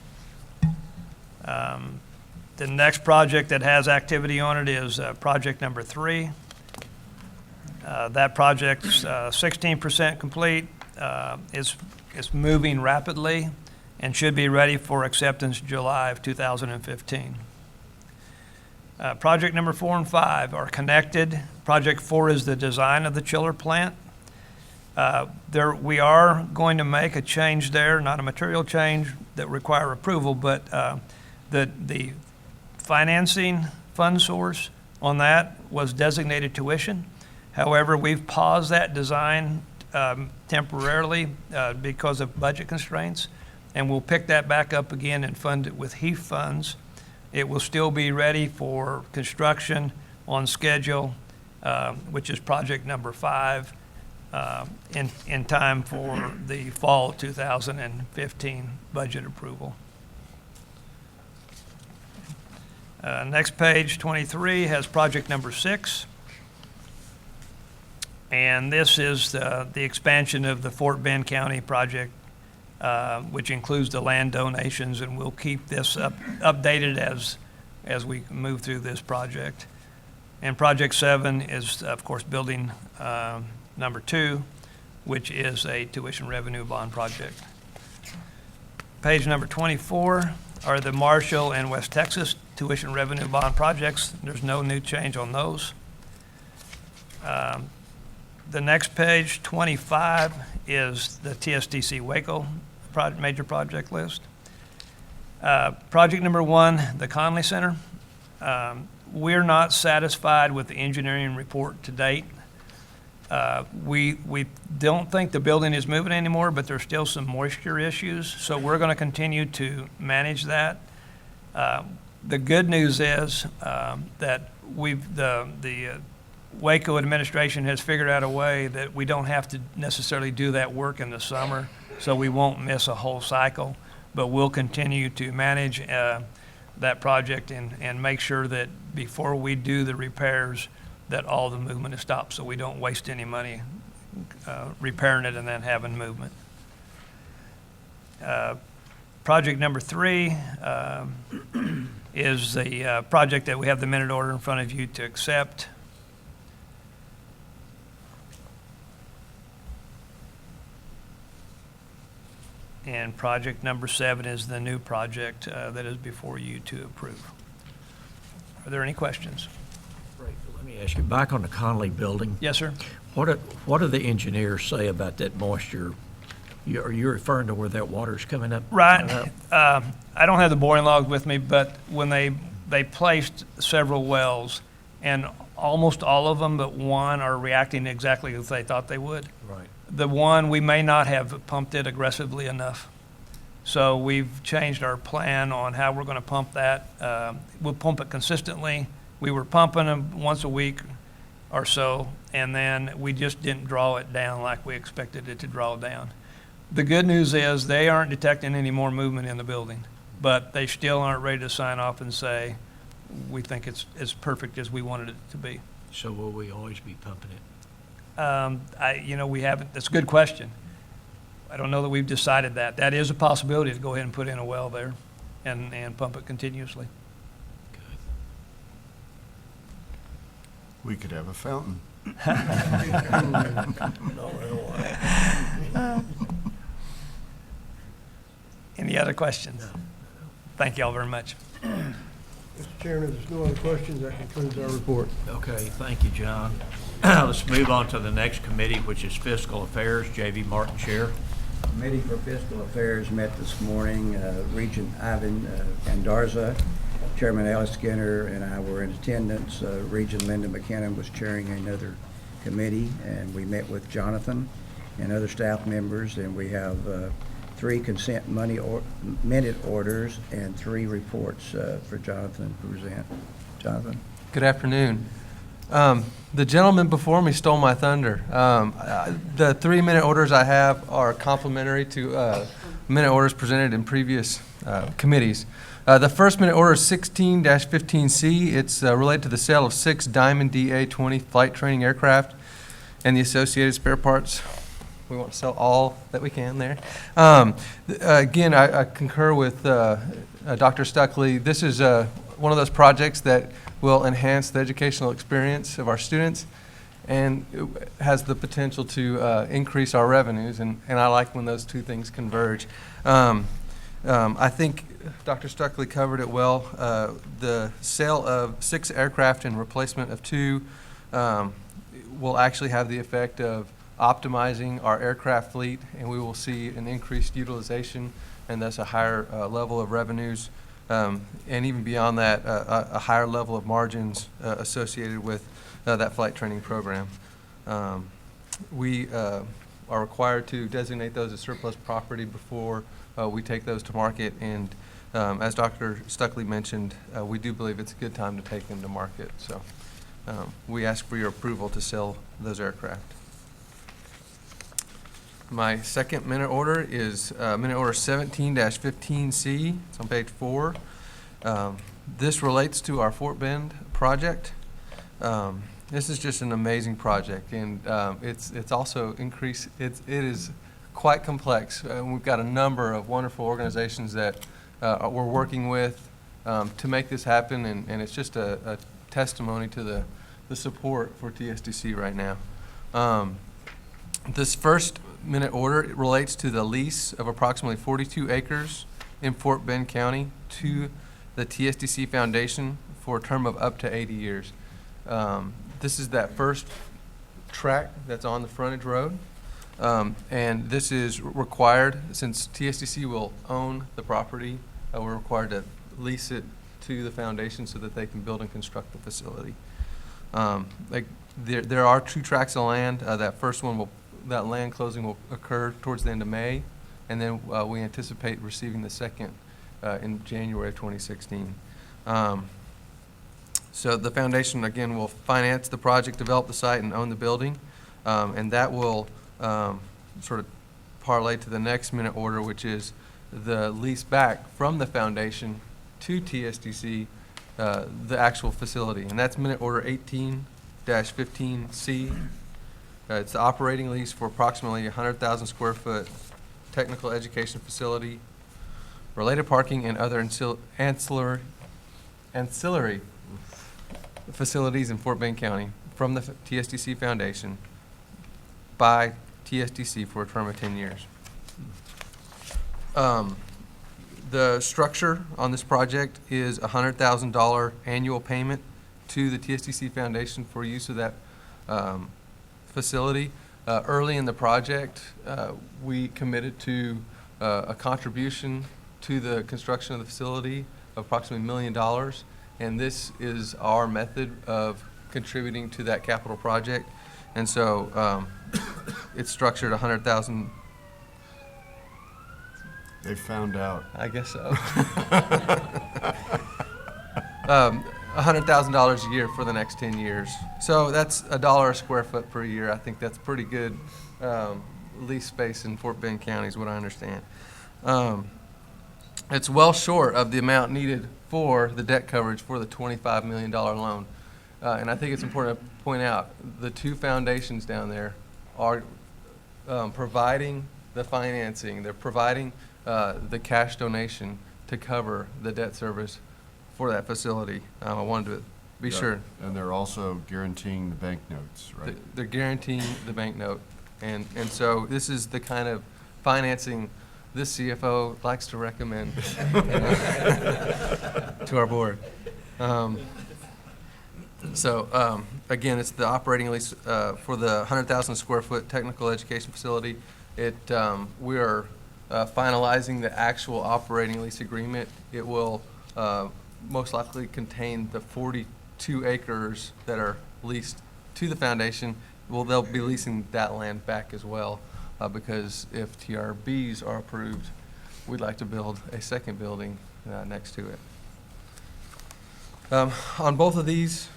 The next project that has activity on it is project number 3. That project's 16% complete. It's moving rapidly and should be ready for acceptance July of 2015. Project number 4 and 5 are connected. Project 4 is the design of the chiller plant. We are going to make a change there, not a material change that require approval, but the financing fund source on that was designated tuition. However, we've paused that design temporarily because of budget constraints, and we'll pick that back up again and fund it with HEAF funds. It will still be ready for construction on schedule, which is project number 5, in time for the fall 2015 budget approval. Next page, 23, has project number 6. And this is the expansion of the Fort Bend County project, which includes the land donations, and we'll keep this updated as we move through this project. And project 7 is, of course, building number 2, which is a tuition revenue bond project. Page number 24 are the Marshall and West Texas tuition revenue bond projects. There's no new change on those. The next page, 25, is the TSDC Waco major project list. Project number 1, the Conley Center. We're not satisfied with the engineering report to date. We don't think the building is moving anymore, but there's still some moisture issues, so we're going to continue to manage that. The good news is that the Waco administration has figured out a way that we don't have to necessarily do that work in the summer, so we won't miss a whole cycle, but we'll continue to manage that project and make sure that before we do the repairs, that all the movement is stopped, so we don't waste any money repairing it and then having movement. Project number 3 is the project that we have the minute order in front of you to accept. And project number 7 is the new project that is before you to approve. Are there any questions? Right, let me ask you, back on the Conley building, Yes, sir. what do the engineers say about that moisture? Are you referring to where that water's coming up? Right. I don't have the boring logs with me, but when they placed several wells, and almost all of them but one are reacting exactly as they thought they would. Right. The one, we may not have pumped it aggressively enough. So we've changed our plan on how we're going to pump that. We'll pump it consistently. We were pumping them once a week or so, and then we just didn't draw it down like we expected it to draw down. The good news is they aren't detecting any more movement in the building, but they still aren't ready to sign off and say, we think it's as perfect as we wanted it to be. So will we always be pumping it? We haven't, that's a good question. I don't know that we've decided that. That is a possibility to go ahead and put in a well there and pump it continuously. We could have a fountain. Any other questions? Thank you all very much. Mr. Chairman, if there's no other questions, that concludes our report. Okay, thank you, John. Let's move on to the next committee, which is Fiscal Affairs. J.V. Martin, Chair. Committee for Fiscal Affairs met this morning. Regent Ivan Andarza, Chairman Alice Skinner, and I were in attendance. Regent Linda McKinnon was chairing another committee, and we met with Jonathan and other staff members, and we have 3 consent minute orders and 3 reports for Jonathan to present. Jonathan? Good afternoon. The gentleman before me stole my thunder. The 3-minute orders I have are complementary to minute orders presented in previous committees. The first minute order is 16-15C. It's related to the sale of 6 Diamond DA-20 flight training aircraft and the associated spare parts. We want to sell all that we can there. Again, I concur with Dr. Stuckley. This is one of those projects that will enhance the educational experience of our students and it has the potential to increase our revenues, and I like when those two things converge. I think Dr. Stuckley covered it well. The sale of 6 aircraft and replacement of 2 will actually have the effect of optimizing our aircraft fleet, and we will see an increased utilization and thus a higher level of revenues, and even beyond that, a higher level of margins associated with that flight training program. We are required to designate those as surplus property before we take those to market, and as Dr. Stuckley mentioned, we do believe it's a good time to take them to market. So we ask for your approval to sell those aircraft. My second minute order is minute order 17-15C. It's on page 4. This relates to our Fort Bend project. This is just an amazing project, and it's also increased. It is quite complex. We've got a number of wonderful organizations that we're working with to make this happen, and it's just a testimony to the support for TSDC right now. This first minute order relates to the lease of approximately 42 acres in Fort Bend County to the TSDC Foundation for a term of up to 80 years. This is that first track that's on the frontage road. And this is required, since TSDC will own the property, we're required to lease it to the foundation so that they can build and construct the facility. There are 2 tracts of land. That land closing will occur towards the end of May, and then we anticipate receiving the second in January of 2016. So the foundation, again, will finance the project, develop the site, and own the building, and that will sort of parlay to the next minute order, which is the lease back from the foundation to TSDC, the actual facility, and that's minute order 18-15C. It's the operating lease for approximately 100,000 square foot technical education facility, related parking, and other ancillary facilities in Fort Bend County from the TSDC Foundation by TSDC for a term of 10 years. The structure on this project is a $100,000 annual payment to the TSDC Foundation for use of that facility. Early in the project, we committed to a contribution to the construction of the facility of approximately $1 million, and this is our method of contributing to that capital project. And so it's structured 100,000. They found out. I guess so. $100,000 a year for the next 10 years. So that's $1 a square foot per year. I think that's pretty good lease space in Fort Bend County is what I understand. It's well short of the amount needed for the debt coverage for the $25 million loan. And I think it's important to point out the 2 foundations down there are providing the financing. They're providing the cash donation to cover the debt service for that facility. I wanted to be sure. And they're also guaranteeing the bank notes, right? They're guaranteeing the bank note. And so this is the kind of financing this CFO likes to recommend to our board. Again, it's the operating lease for the 100,000 square foot technical education facility. We are finalizing the actual operating lease agreement. It will most likely contain the 42 acres that are leased to the foundation. Well, they'll be leasing that land back as well, because if TRBs are approved, we'd like to build a second building next to it. On both of these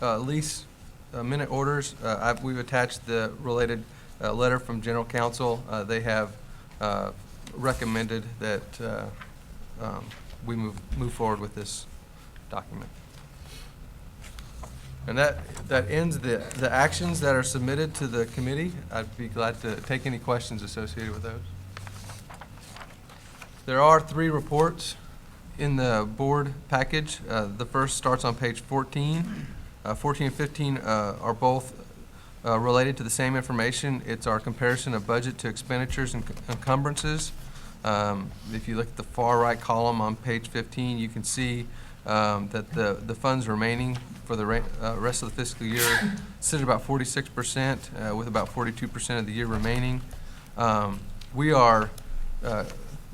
lease minute orders, we've attached the related letter from General Counsel. They have recommended that we move forward with this document. And that ends the actions that are submitted to the committee. I'd be glad to take any questions associated with those. There are 3 reports in the board package. The first starts on page 14. 14 and 15 are both related to the same information. It's our comparison of budget to expenditures and encumbrances If you look at the far right column on page 15, you can see that the funds remaining for the rest of the fiscal year sit at about 46%, with about 42% of the year remaining. We are,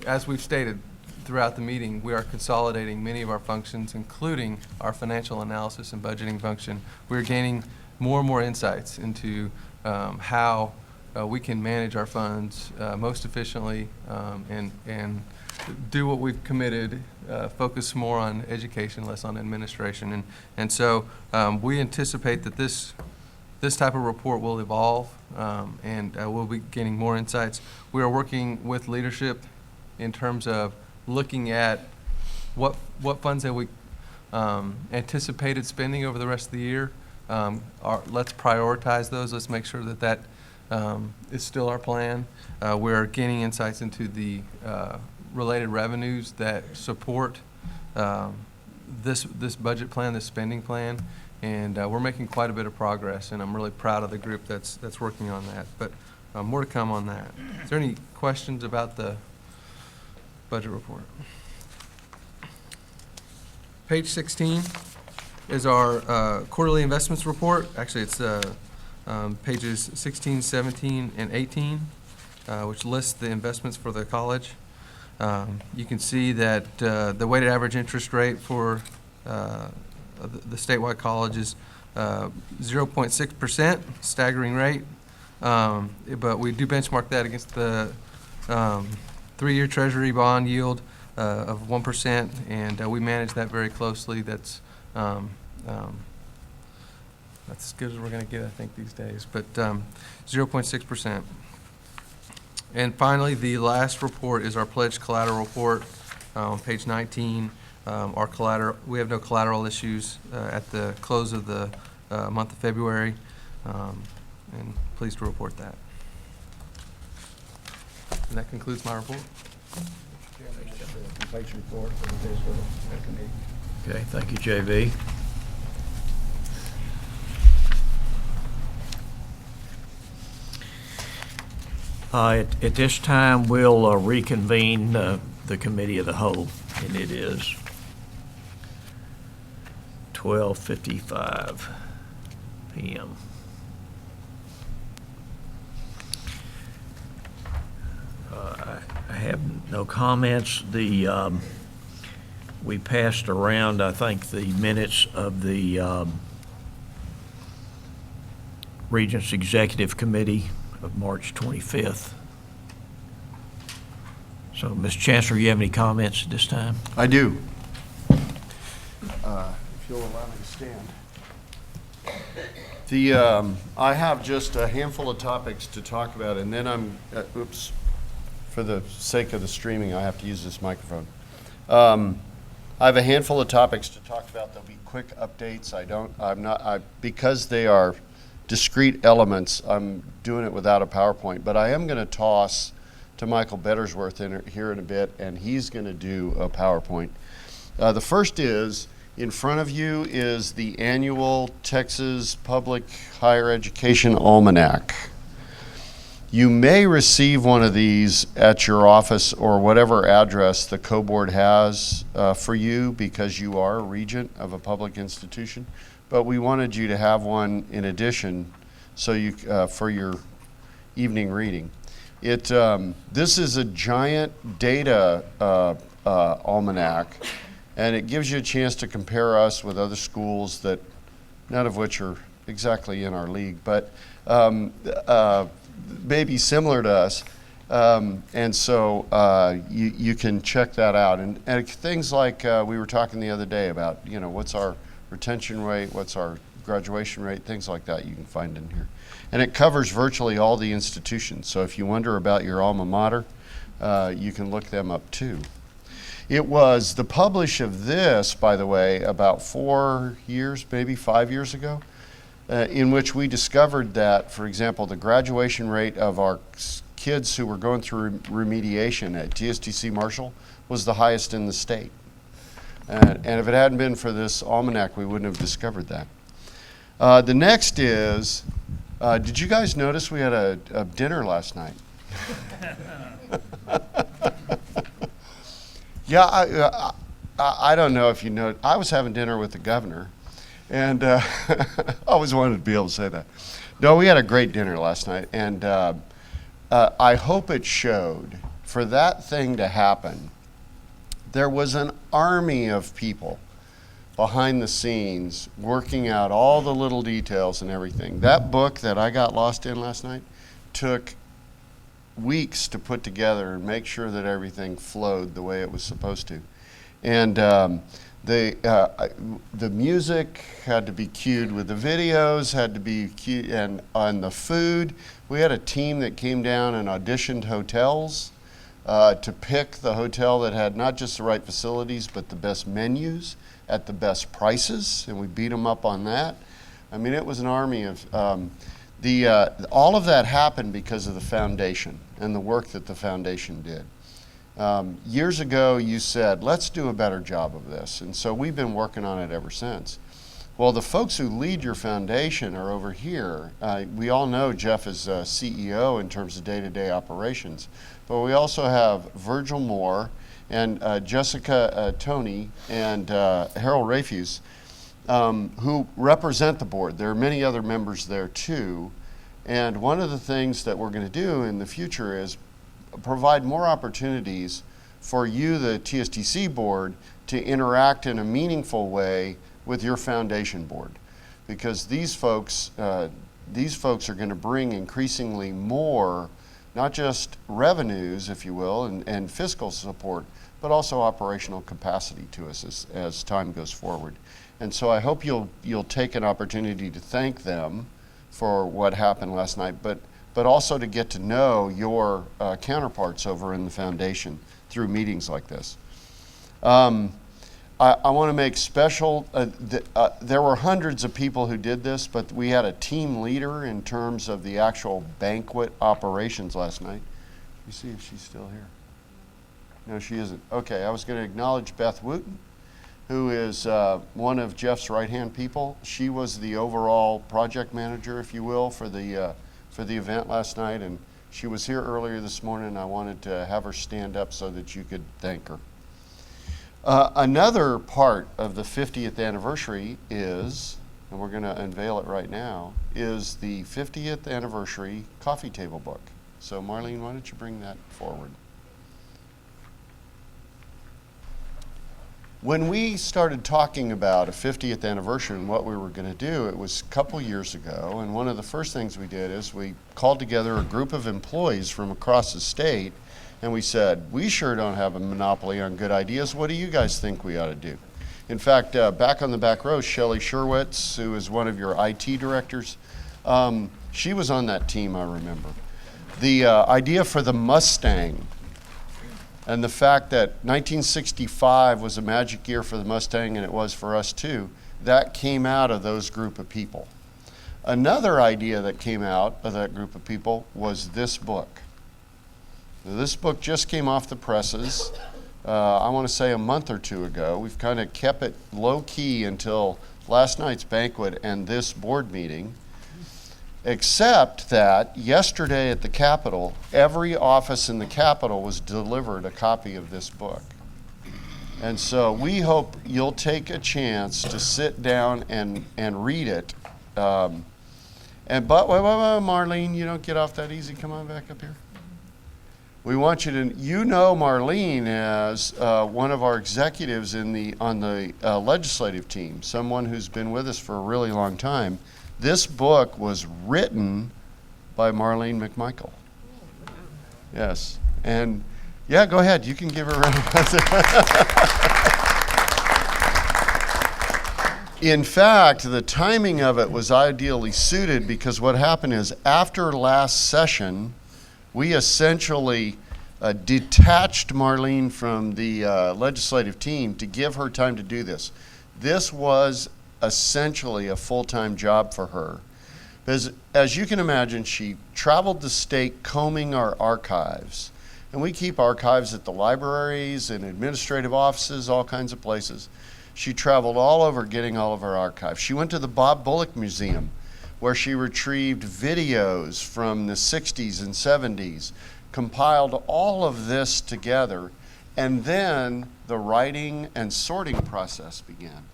as we've stated throughout the meeting, we are consolidating many of our functions, including our financial analysis and budgeting function. We're gaining more and more insights into how we can manage our funds most efficiently and do what we've committed, focus more on education, less on administration. And so we anticipate that this type of report will evolve, and we'll be gaining more insights. We are working with leadership in terms of looking at what funds have we anticipated spending over the rest of the year. Let's prioritize those. Let's make sure that is still our plan. We're gaining insights into the related revenues that support this budget plan, this spending plan, and we're making quite a bit of progress, and I'm really proud of the group that's working on that. But more to come on that. Is there any questions about the budget report? Page 16 is our quarterly investments report. Actually, it's pages 16, 17, and 18, which lists the investments for the college. You can see that the weighted average interest rate for the statewide college is 0.6%, staggering rate. But we do benchmark that against the 3-year Treasury bond yield of 1%, and we manage that very closely. That's as good as we're going to get, I think, these days. But 0.6%. And finally, the last report is our pledged collateral report on page 19. Our collateral, we have no collateral issues at the close of the month of February, and pleased to report that. And that concludes my report. The complaints report for the fiscal committee. Okay, thank you, JV. At this time, we'll reconvene the committee of the whole, and it is 12:55 p.m. I have no comments. We passed around, I think, the minutes of the Regents Executive Committee of March 25th. So, Ms. Chancellor, you have any comments at this time? I do. If you'll allow me to stand. I have just a handful of topics to talk about, and then I'm, for the sake of the streaming, I have to use this microphone. I have a handful of topics to talk about. There'll be quick updates. Because they are discrete elements, I'm doing it without a PowerPoint, but I am going to toss to Michael Bettersworth here in a bit, and he's going to do a PowerPoint. The first is, in front of you is the annual Texas Public Higher Education Almanac. You may receive one of these at your office or whatever address the co-board has for you, because you are a regent of a public institution. But we wanted you to have one in addition, so you for your evening reading. This is a giant data almanac, and it gives you a chance to compare us with other schools that, none of which are exactly in our league, but maybe similar to us. And so you can check that out. And things like we were talking the other day about, what's our retention rate, what's our graduation rate, things like that you can find in here. And it covers virtually all the institutions. So if you wonder about your alma mater, you can look them up too. It was the publish of this, by the way, about 4 years, maybe 5 years ago, in which we discovered that, for example, the graduation rate of our kids who were going through remediation at TSTC Marshall was the highest in the state. And if it hadn't been for this almanac, we wouldn't have discovered that. The next is, did you guys notice we had a dinner last night? Yeah, I don't know if you know, I was having dinner with the governor, and I always wanted to be able to say that. No, we had a great dinner last night, and I hope it showed. For that thing to happen, there was an army of people behind the scenes working out all the little details and everything. That book that I got lost in last night took weeks to put together and make sure that everything flowed the way it was supposed to. And the music had to be cued with the videos, had to be cued, and on the food, we had a team that came down and auditioned hotels to pick the hotel that had not just the right facilities, but the best menus at the best prices, and we beat them up on that. I mean, it was an army of, all of that happened because of the foundation and the work that the foundation did. Years ago, you said, let's do a better job of this, and so we've been working on it ever since. Well, the folks who lead your foundation are over here. We all know Jeff is CEO in terms of day-to-day operations, but we also have Virgil Moore and Jessica Tony and Harold Rafuse, who represent the board. There are many other members there too, and one of the things that we're going to do in the future is provide more opportunities for you, the TSTC board, to interact in a meaningful way with your foundation board, because these folks are going to bring increasingly more, not just revenues, if you will, and fiscal support, but also operational capacity to us as time goes forward. And so I hope you'll take an opportunity to thank them for what happened last night, but also to get to know your counterparts over in the foundation through meetings like this. I want to make special, there were hundreds of people who did this, but we had a team leader in terms of the actual banquet operations last night. You see if she's still here. No, she isn't. Okay, I was going to acknowledge Beth Wooten, who is one of Jeff's right-hand people. She was the overall project manager, if you will, for the event last night, and she was here earlier this morning. I wanted to have her stand up so that you could thank her. Another part of the 50th anniversary is, and we're going to unveil it right now, is the 50th anniversary coffee table book. So Marlene, why don't you bring that forward? When we started talking about a 50th anniversary and what we were going to do, it was a couple years ago, and one of the first things we did is we called together a group of employees from across the state, and we said, we sure don't have a monopoly on good ideas. What do you guys think we ought to do? In fact, back on the back row, Shelley Sherwitz, who is one of your IT directors, she was on that team, I remember. The idea for the Mustang and the fact that 1965 was a magic year for the Mustang, and it was for us too, that came out of those group of people. Another idea that came out of that group of people was this book. This book just came off the presses, I want to say a month or two ago. We've kind of kept it low-key until last night's banquet and this board meeting, except that yesterday at the Capitol, every office in the Capitol was delivered a copy of this book. And so we hope you'll take a chance to sit down and read it. But wait, Marlene, you don't get off that easy. Come on back up here. We want you to, you know Marlene as one of our executives on the legislative team, someone who's been with us for a really long time. This book was written by Marlene McMichael. Yes, and yeah, go ahead. You can give her a round of applause. In fact, the timing of it was ideally suited because what happened is after last session, we essentially detached Marlene from the legislative team to give her time to do this. This was essentially a full-time job for her. As you can imagine, she traveled the state combing our archives. And we keep archives at the libraries and administrative offices, all kinds of places. She traveled all over getting all of our archives. She went to the Bob Bullock Museum, where she retrieved videos from the 60s and 70s, compiled all of this together, And then the writing and sorting process began.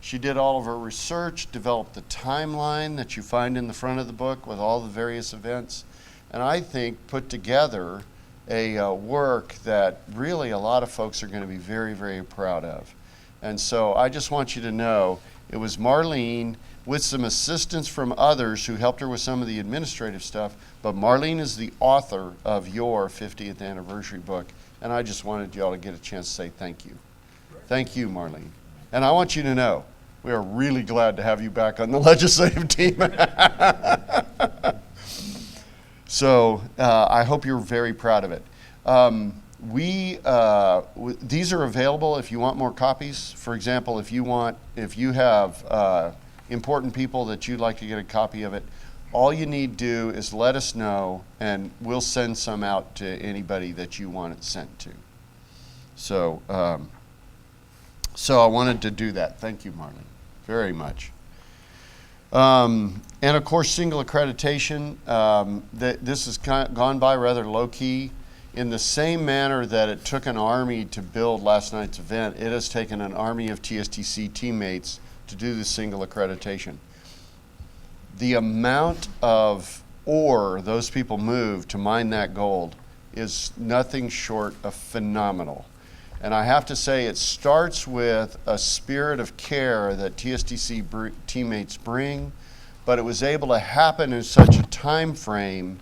She did all of her research, developed the timeline that you find in the front of the book with all the various events, and I think put together a work that really a lot of folks are going to be very, very proud of. And so I just want you to know it was Marlene with some assistance from others who helped her with some of the administrative stuff, but Marlene is the author of your 50th anniversary book, and I just wanted y'all to get a chance to say thank you. Thank you, Marlene. And I want you to know, we are really glad to have you back on the legislative team. So I hope you're very proud of it. These are available if you want more copies. For example, if you have important people that you'd like to get a copy of it, all you need to do is let us know, and we'll send some out to anybody that you want it sent to. So, so I wanted to do that. Thank you, Marlene, very much. And of course, single accreditation. This has gone by rather low key. In the same manner that it took an army to build last night's event, it has taken an army of TSTC teammates to do the single accreditation. The amount of ore those people move to mine that gold is nothing short of phenomenal. And I have to say, it starts with a spirit of care that TSTC teammates bring, but it was able to happen in such a time frame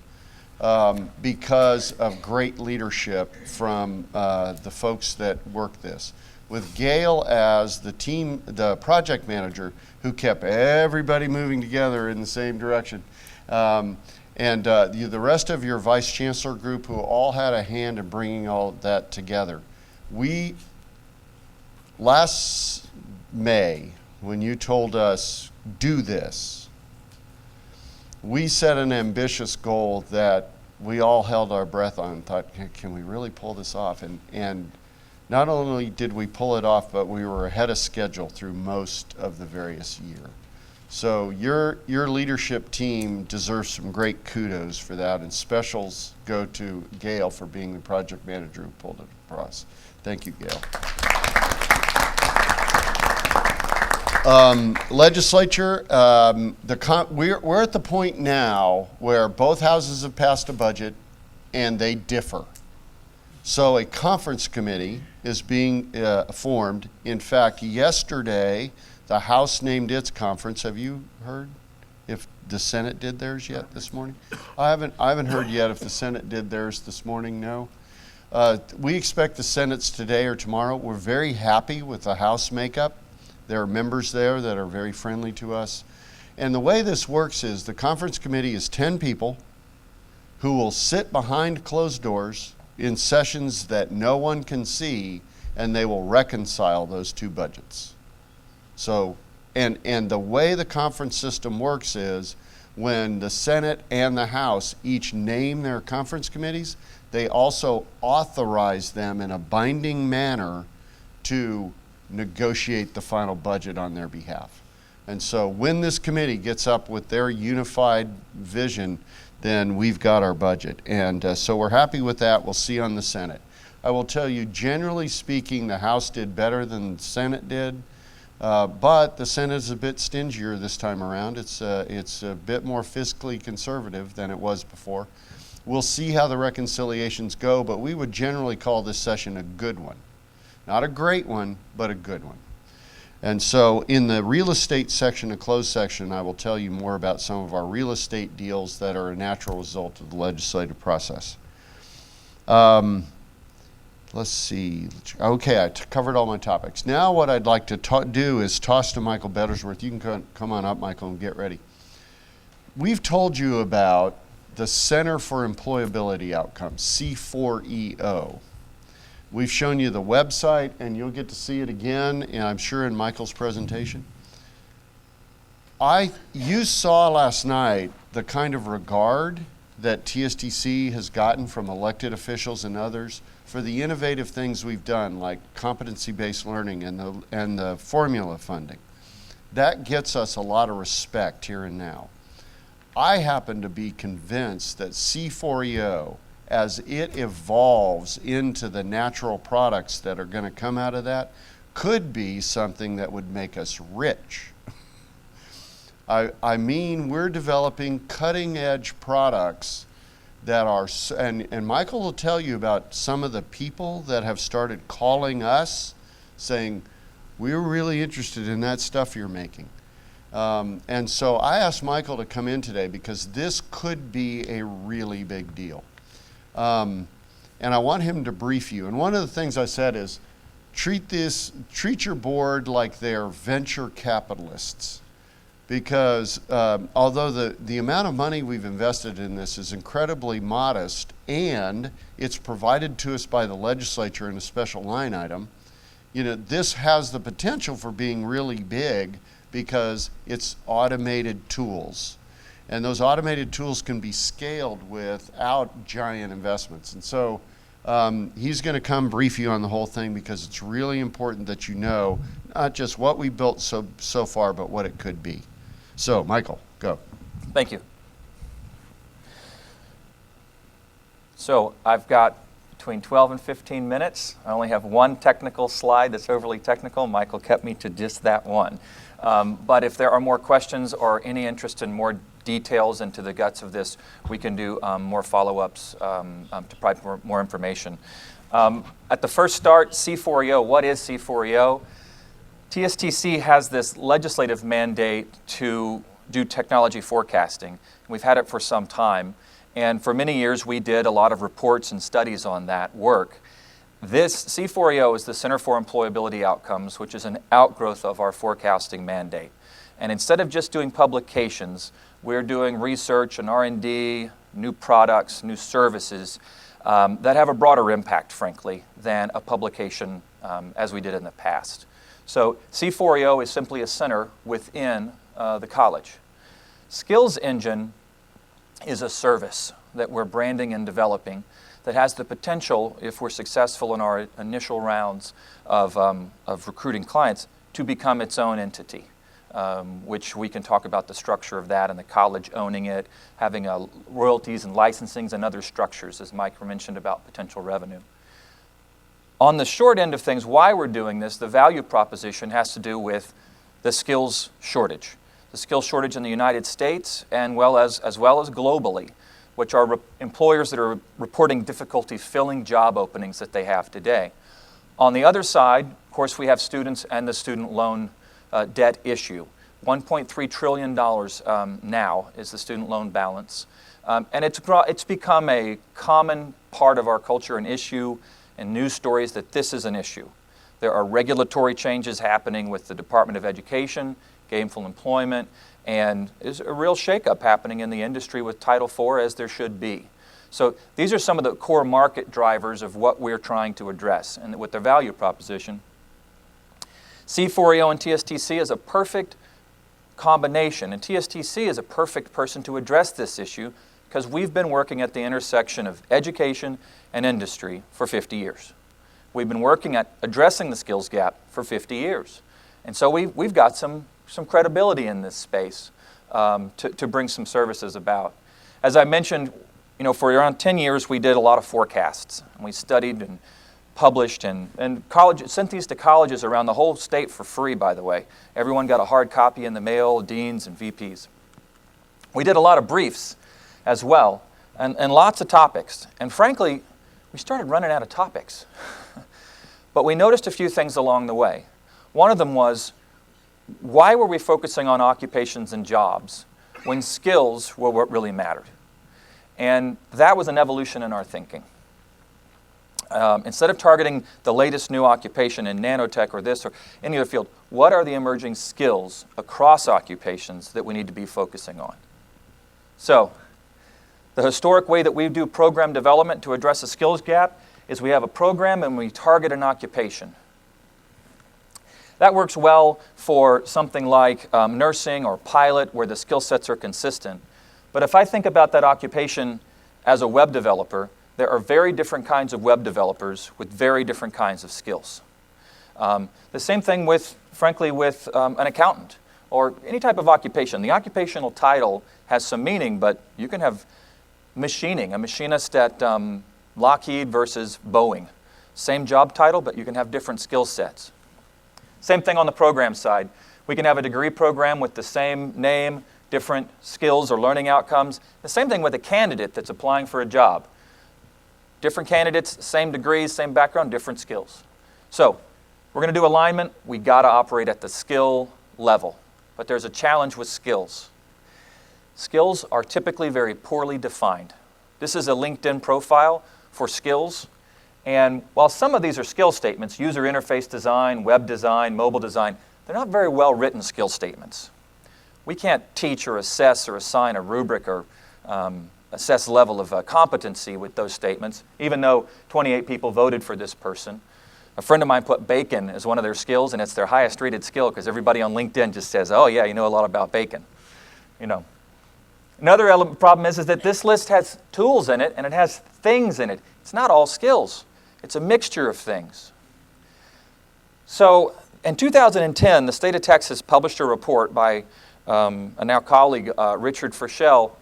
because of great leadership from the folks that work this. With Gail as the project manager, who kept everybody moving together in the same direction. And the rest of your vice chancellor group, who all had a hand in bringing all that together. Last May, when you told us, do this, we set an ambitious goal that we all held our breath on and thought, can we really pull this off? And not only did we pull it off, but we were ahead of schedule through most of the various year. So your leadership team deserves some great kudos for that, and specials go to Gail for being the project manager who pulled it across. Thank you, Gail. Legislature, we're at the point now where both houses have passed a budget and they differ. So a conference committee is being formed. In fact, yesterday, the House named its conference. Have you heard if the Senate did theirs yet this morning? I haven't heard yet if the Senate did theirs this morning, no. We expect the Senate's today or tomorrow. We're very happy with the House makeup. There are members there that are very friendly to us. And the way this works is the conference committee is 10 people who will sit behind closed doors in sessions that no one can see, and they will reconcile those two budgets. So, and the way the conference system works is when the Senate and the House each name their conference committees, they also authorize them in a binding manner to negotiate the final budget on their behalf. And so when this committee gets up with their unified vision, then we've got our budget. And so we're happy with that. We'll see on the Senate. I will tell you, generally speaking, the House did better than the Senate did, but the Senate is a bit stingier this time around. It's a bit more fiscally conservative than it was before. We'll see how the reconciliations go, but we would generally call this session a good one. Not a great one, but a good one. And so in the real estate section, a closed section, I will tell you more about some of our real estate deals that are a natural result of the legislative process. Let's see. Okay, I covered all my topics. Now what I'd like to do is toss to Michael Bettersworth. You can come on up, Michael, and get ready. We've told you about the Center for Employability Outcomes, C4EO. We've shown you the website, and you'll get to see it again, and I'm sure in Michael's presentation. You saw last night the kind of regard that TSTC has gotten from elected officials and others for the innovative things we've done, like competency-based learning and the formula funding. That gets us a lot of respect here and now. I happen to be convinced that C4EO as it evolves into the natural products that are going to come out of that, could be something that would make us rich. I mean, we're developing cutting edge products that are, and Michael will tell you about some of the people that have started calling us saying, we're really interested in that stuff you're making. And so I asked Michael to come in today because this could be a really big deal. And I want him to brief you. And one of the things I said is, treat your board like they're venture capitalists. Because although the amount of money we've invested in this is incredibly modest, and it's provided to us by the legislature in a special line item, this has the potential for being really big because it's automated tools. And those automated tools can be scaled without giant investments. And so he's going to come brief you on the whole thing because it's really important that you know not just what we built so far, but what it could be. So, Michael, go. Thank you. So I've got between 12 and 15 minutes. I only have one technical slide that's overly technical. Michael kept me to just that one. But if there are more questions or any interest in more details into the guts of this, we can do more follow-ups to provide more information. At the first start, C4EO, what is C4EO? TSTC has this legislative mandate to do technology forecasting. We've had it for some time. And for many years, we did a lot of reports and studies on that work. This C4EO is the Center for Employability Outcomes, which is an outgrowth of our forecasting mandate. And instead of just doing publications, we're doing research and R&D, new products, new services that have a broader impact, frankly, than a publication as we did in the past. So C4EO is simply a center within the college. Skills Engine is a service that we're branding and developing that has the potential, if we're successful in our initial rounds of recruiting clients, to become its own entity, which we can talk about the structure of that and the college owning it, having royalties and licensings and other structures, as Mike mentioned about potential revenue. On the short end of things, why we're doing this, the value proposition has to do with the skills shortage. The skills shortage in the United States as well as globally, which are employers that are reporting difficulty filling job openings that they have today. On the other side, of course, we have students and the student loan debt issue. $1.3 trillion now is the student loan balance. And it's become a common part of our culture, an issue, and news stories that this is an issue. There are regulatory changes happening with the Department of Education, gainful employment, and there's a real shakeup happening in the industry with Title IV, as there should be. So these are some of the core market drivers of what we're trying to address and with their value proposition. C4EO and TSTC is a perfect combination, and TSTC is a perfect person to address this issue because we've been working at the intersection of education and industry for 50 years. We've been working at addressing the skills gap for 50 years. And so we've got some credibility in this space to bring some services about. As I mentioned, for around 10 years, we did a lot of forecasts. And we studied and published and sent these to colleges around the whole state for free, by the way. Everyone got a hard copy in the mail, deans and VPs. We did a lot of briefs as well, and lots of topics. And frankly, we started running out of topics. But we noticed a few things along the way. One of them was, why were we focusing on occupations and jobs when skills were what really mattered? And that was an evolution in our thinking. Instead of targeting the latest new occupation in nanotech or this or any other field, what are the emerging skills across occupations that we need to be focusing on? So, the historic way that we do program development to address a skills gap is we have a program and we target an occupation. That works well for something like nursing or pilot where the skill sets are consistent. But if I think about that occupation as a web developer, there are very different kinds of web developers with very different kinds of skills. The same thing frankly, with an accountant or any type of occupation. The occupational title has some meaning, but you can have machining, a machinist at Lockheed versus Boeing. Same job title, but you can have different skill sets. Same thing on the program side. We can have a degree program with the same name, different skills or learning outcomes. The same thing with a candidate that's applying for a job. Different candidates, same degrees, same background, different skills. So we're going to do alignment. We got to operate at the skill level. But there's a challenge with skills. Skills are typically very poorly defined. This is a LinkedIn profile for skills. And while some of these are skill statements, user interface design, web design, mobile design, they're not very well written skill statements. We can't teach or assess or assign a rubric or assess level of competency with those statements, even though 28 people voted for this person. A friend of mine put bacon as one of their skills, and it's their highest rated skill because everybody on LinkedIn just says, oh yeah, you know a lot about bacon. You know. Another problem is that this list has tools in it and it has things in it. It's not all skills. It's a mixture of things. So in 2010, the state of Texas published a report by a now colleague, Richard Frischel,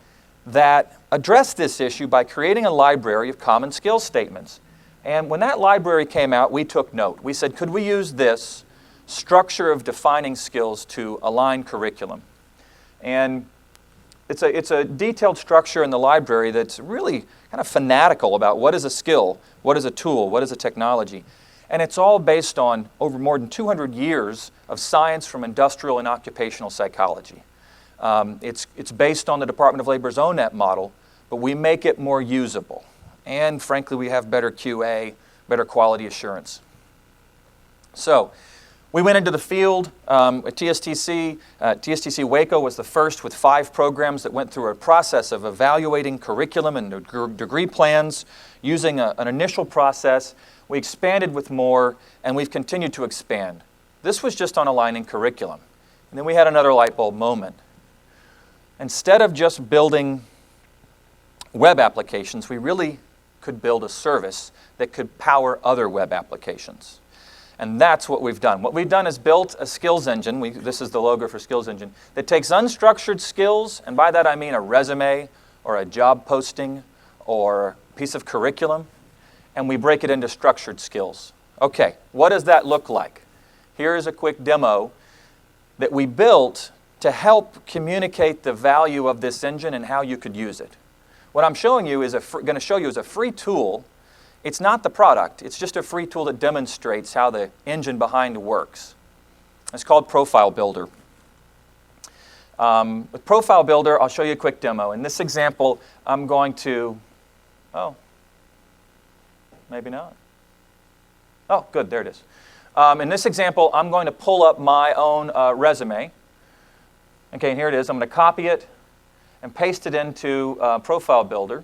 that addressed this issue by creating a library of common skill statements. And when that library came out, we took note. We said, could we use this structure of defining skills to align curriculum? And it's a detailed structure in the library that's really kind of fanatical about what is a skill, what is a tool, what is a technology. And it's all based on over more than 200 years of science from industrial and occupational psychology. It's based on the Department of Labor's ONET model, but we make it more usable. And frankly, we have better QA, better quality assurance. So we went into the field at TSTC. TSTC Waco was the first with 5 programs that went through a process of evaluating curriculum and degree plans using an initial process. We expanded with more, and we've continued to expand. This was just on aligning curriculum. And then we had another light bulb moment. Instead of just building web applications, we really could build a service that could power other web applications. And that's what we've done. What we've done is built a skills engine. This is the logo for Skills Engine, that takes unstructured skills, and by that I mean a resume or a job posting or a piece of curriculum, and we break it into structured skills. Okay, what does that look like? Here is a quick demo that we built to help communicate the value of this engine and how you could use it. What I'm showing you is going to show you is a free tool. It's not the product. It's just a free tool that demonstrates how the engine behind works. It's called Profile Builder. With Profile Builder, I'll show you a quick demo. In this example, I'm going to, oh, maybe not. Oh, good, there it is. In this example, I'm going to pull up my own resume. Okay, and here it is. I'm going to copy it and paste it into Profile Builder.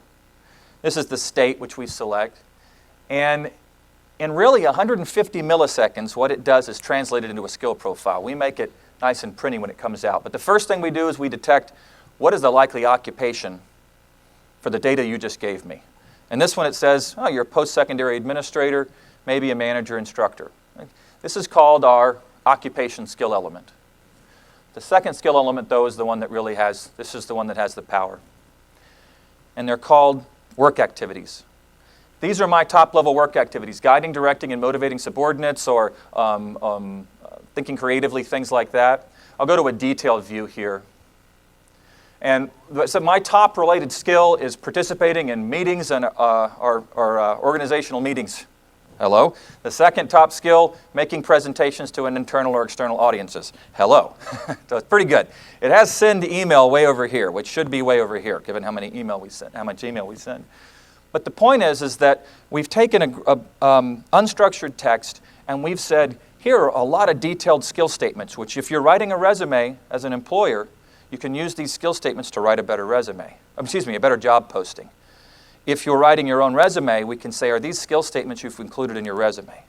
This is the state which we select. And in really 150 milliseconds, what it does is translate it into a skill profile. We make it nice and pretty when it comes out. But the first thing we do is we detect what is the likely occupation for the data you just gave me. And this one it says, oh, you're a post-secondary administrator, maybe a manager instructor. This is called our occupation skill element. The second skill element, though, is the one that really has, this is the one that has the power. And they're called work activities. These are my top-level work activities, guiding, directing, and motivating subordinates, or thinking creatively, things like that. I'll go to a detailed view here. And so my top related skill is participating in meetings and organizational meetings. Hello. The second top skill, making presentations to an internal or external audiences. Hello. So it's pretty good. It has send email way over here, which should be way over here, given how much email we send. But the point is that we've taken a unstructured text and we've said, here are a lot of detailed skill statements, which if you're writing a resume as an employer, you can use these skill statements to write a better resume. A better job posting. If you're writing your own resume, we can say, are these skill statements you've included in your resume?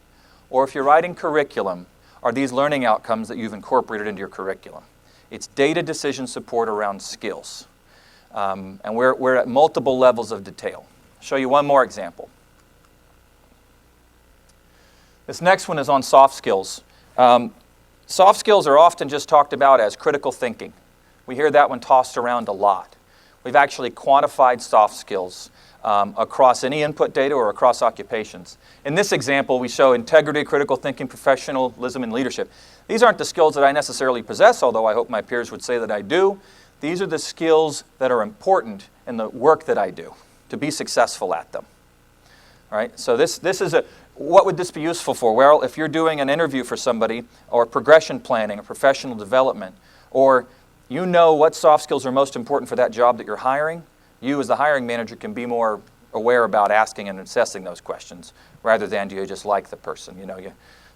Or if you're writing curriculum, are these learning outcomes that you've incorporated into your curriculum? It's data decision support around skills. And we're at multiple levels of detail. I'll show you one more example. This next one is on soft skills. Soft skills are often just talked about as critical thinking. We hear that one tossed around a lot. we've actually quantified soft skills across any input data or across occupations. In this example, we show integrity, critical thinking, professionalism, and leadership. These aren't the skills that I necessarily possess, although I hope my peers would say that I do. These are the skills that are important in the work that I do to be successful at them. All right? So this is what would this be useful for? Well, if you're doing an interview for somebody, or progression planning, or professional development, or you know what soft skills are most important for that job that you're hiring, you as the hiring manager can be more aware about asking and assessing those questions rather than do you just like the person.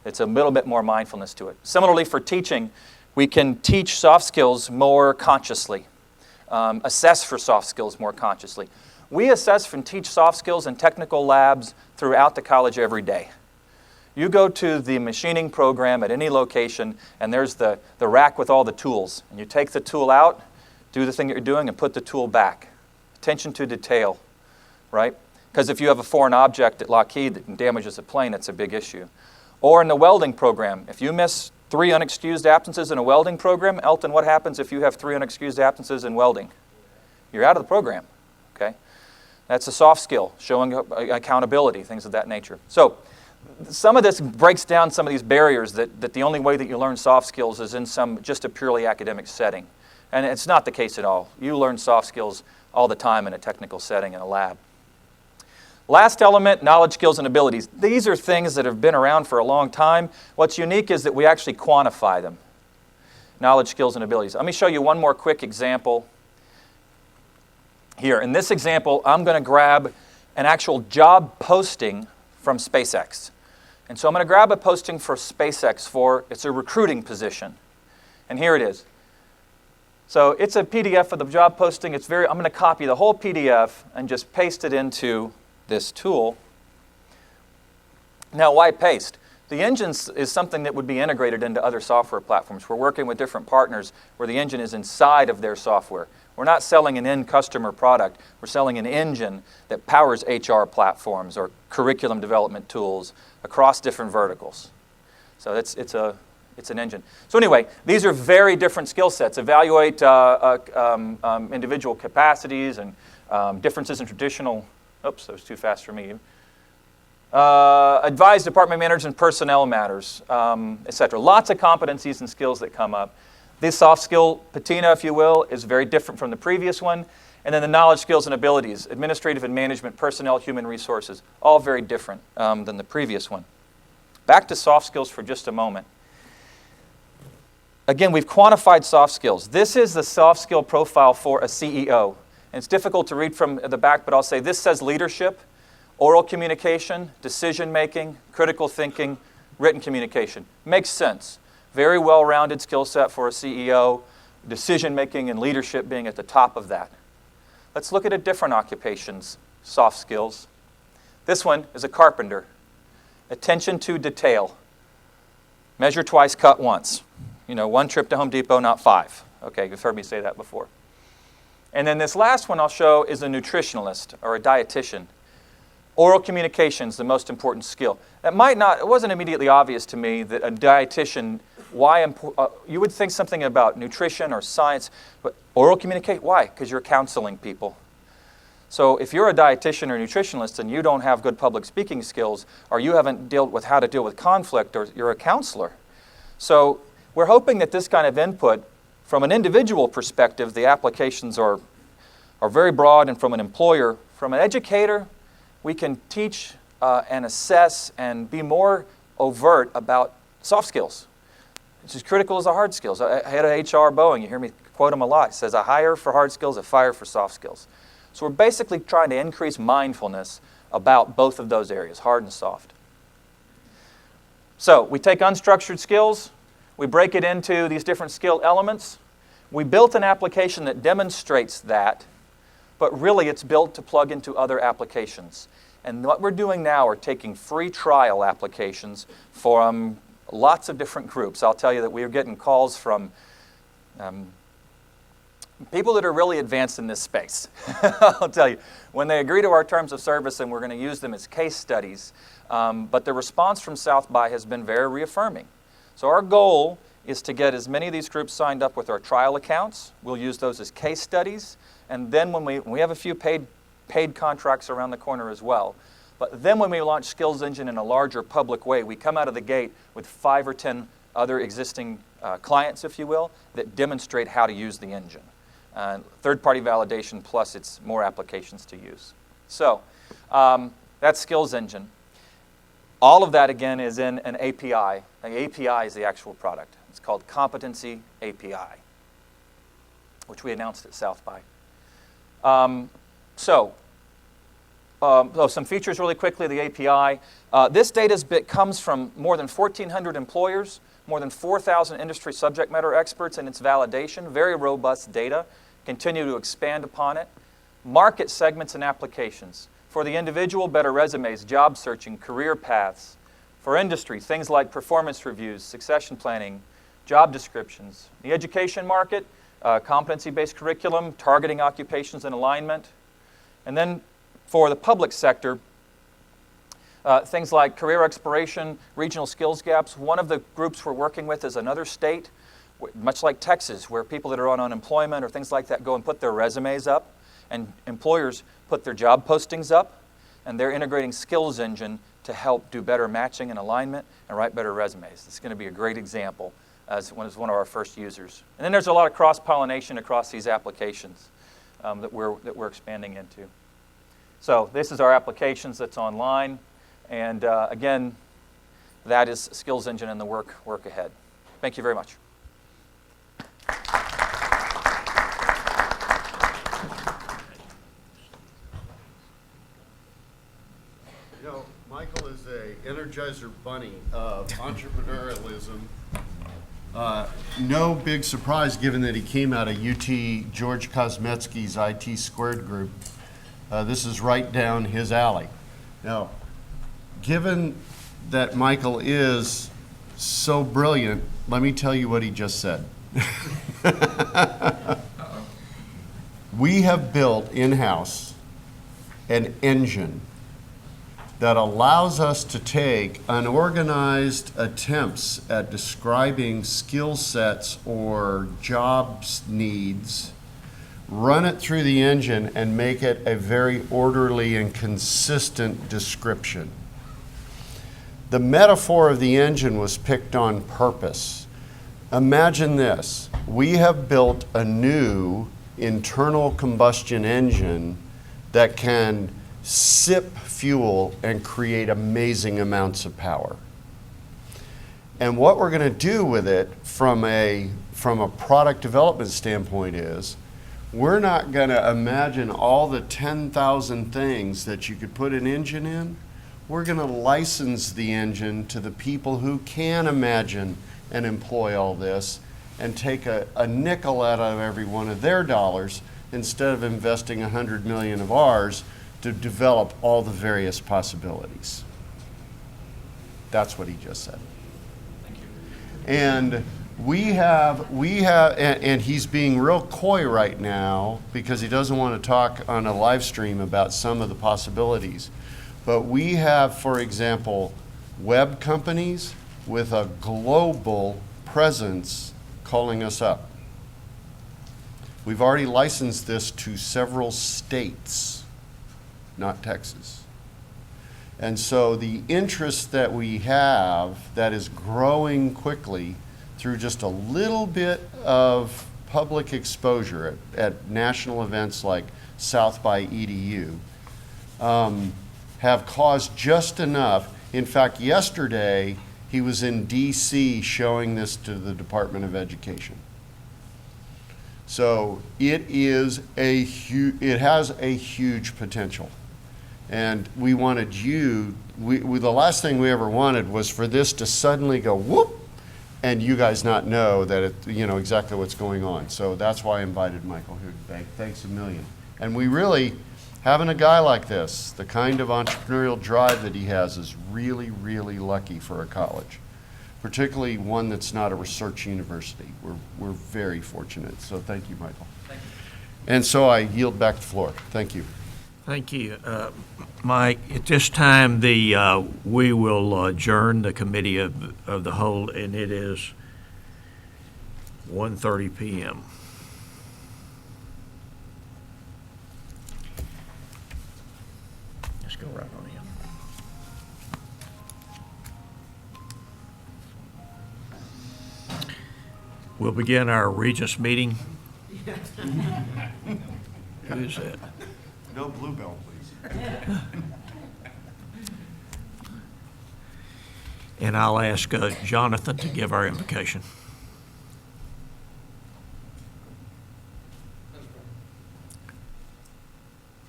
It's a little bit more mindfulness to it. Similarly, for teaching, we can teach soft skills more consciously, assess for soft skills more consciously. We assess and teach soft skills in technical labs throughout the college every day. You go to the machining program at any location, and there's the rack with all the tools. And you take the tool out, do the thing that you're doing, and put the tool back. Attention to detail, right? Because if you have a foreign object at Lockheed that damages a plane, that's a big issue. Or in the welding program, if you miss 3 unexcused absences in a welding program, Elton, what happens if you have 3 unexcused absences in welding? You're out of the program, okay? That's a soft skill, showing accountability, things of that nature. So some of this breaks down some of these barriers that the only way that you learn soft skills is in just a purely academic setting. And it's not the case at all. You learn soft skills all the time in a technical setting in a lab. Last element, knowledge, skills, and abilities. These are things that have been around for a long time. What's unique is that we actually quantify them. Knowledge, skills, and abilities. Let me show you one more quick example here. In this example, I'm going to grab an actual job posting from SpaceX. And so I'm going to grab a posting for SpaceX it's a recruiting position. And here it is. So it's a PDF of the job posting. I'm going to copy the whole PDF and just paste it into this tool. Now, why paste? The engine is something that would be integrated into other software platforms. We're working with different partners where the engine is inside of their software. We're not selling an end customer product. We're selling an engine that powers HR platforms or curriculum development tools across different verticals. So it's an engine. So anyway, these are very different skill sets. Evaluate individual capacities and differences in traditional. Oops, that was too fast for me. Advise department managers in personnel matters, etc. Lots of competencies and skills that come up. This soft skill patina, if you will, is very different from the previous one. And then the knowledge, skills, and abilities, administrative and management, personnel, human resources, all very different than the previous one. Back to soft skills for just a moment. Again, we've quantified soft skills. This is the soft skill profile for a CEO. And it's difficult to read from the back, but I'll say this says leadership, oral communication, decision-making, critical thinking, written communication. Makes sense. Very well-rounded skill set for a CEO, decision-making and leadership being at the top of that. Let's look at a different occupation's soft skills. This one is a carpenter. Attention to detail. Measure twice, cut once. 1 trip to Home Depot, not 5. Okay, you've heard me say that before. And then this last one I'll show is a nutritionalist or a dietitian. Oral communication is the most important skill. It wasn't immediately obvious to me that a dietitian, you would think something about nutrition or science, but oral communication, why? Because you're counseling people. So if you're a dietitian or nutritionalist and you don't have good public speaking skills, or you haven't dealt with how to deal with conflict, or you're a counselor. So we're hoping that this kind of input, from an individual perspective, the applications are very broad, and from an employer, from an educator, we can teach and assess and be more overt about soft skills. It's as critical as the hard skills. Head of HR Boeing, you hear me quote him a lot. He says, I hire for hard skills, I fire for soft skills. So we're basically trying to increase mindfulness about both of those areas, hard and soft. So we take unstructured skills, we break it into these different skill elements. We built an application that demonstrates that, but really it's built to plug into other applications. And what we're doing now are taking free trial applications from lots of different groups. I'll tell you that we are getting calls from people that are really advanced in this space. I'll tell you, when they agree to our terms of service, and we're going to use them as case studies, but the response from South by has been very reaffirming. So our goal is to get as many of these groups signed up with our trial accounts. We'll use those as case studies. And then when we have a few paid contracts around the corner as well. But then when we launch Skills Engine in a larger public way, we come out of the gate with 5 or 10 other existing clients, if you will, that demonstrate how to use the engine. Third-party validation plus it's more applications to use. So that's Skills Engine. All of that, again, is in an API. The API is the actual product. It's called Competency API, which we announced at South by. Some features really quickly of the API. This data comes from more than 1,400 employers, more than 4,000 industry subject matter experts in its validation. Very robust data. Continue to expand upon it. Market segments and applications. For the individual, better resumes, job searching, career paths. For industry, things like performance reviews, succession planning, job descriptions. The education market, competency-based curriculum, targeting occupations and alignment. And then for the public sector, things like career exploration, regional skills gaps. One of the groups we're working with is another state, much like Texas, where people that are on unemployment or things like that go and put their resumes up, and employers put their job postings up, and they're integrating Skills Engine to help do better matching and alignment and write better resumes. It's going to be a great example as one of our first users. And then there's a lot of cross-pollination across these applications that we're expanding into. So this is our applications that's online. And again, that is Skills Engine and the work ahead. Thank you very much. You know, Michael is a Energizer bunny of entrepreneurialism. No big surprise given that he came out of UT George Kosmetsky's IT Squared group. This is right down his alley. Now, given that Michael is so brilliant, let me tell you what he just said. We have built in-house an engine that allows us to take unorganized attempts at describing skill sets or jobs needs, run it through the engine, and make it a very orderly and consistent description. The metaphor of the engine was picked on purpose. Imagine this. We have built a new internal combustion engine that can sip fuel and create amazing amounts of power. And what we're going to do with it from a product development standpoint is we're not going to imagine all the 10,000 things that you could put an engine in. We're going to license the engine to the people who can imagine and employ all this and take a nickel out of every one of their dollars instead of investing 100 million of ours to develop all the various possibilities. That's what he just said. Thank you. And and he's being real coy right now because he doesn't want to talk on a live stream about some of the possibilities. But we have, for example, web companies with a global presence calling us up. We've already licensed this to several states, not Texas. And so the interest that we have that is growing quickly through just a little bit of public exposure at national events like South by EDU have caused just enough. In fact, yesterday he was in DC showing this to the Department of Education. So it has a huge potential. And we wanted the last thing we ever wanted was for this to suddenly go whoop, and you guys not know that exactly what's going on. So that's why I invited Michael here today. Thanks a million. And we really, having a guy like this, the kind of entrepreneurial drive that he has, is really, really lucky for a college, particularly one that's not a research university. We're very fortunate. So thank you, Michael. Thank you. And so I yield back the floor. Thank you. Thank you. Mike, at this time, we will adjourn the committee of the whole, and it is 1:30 p.m. Let's go right on in. We'll begin our Regents meeting. Who is that? No bluebell, please. And I'll ask Jonathan to give our invocation.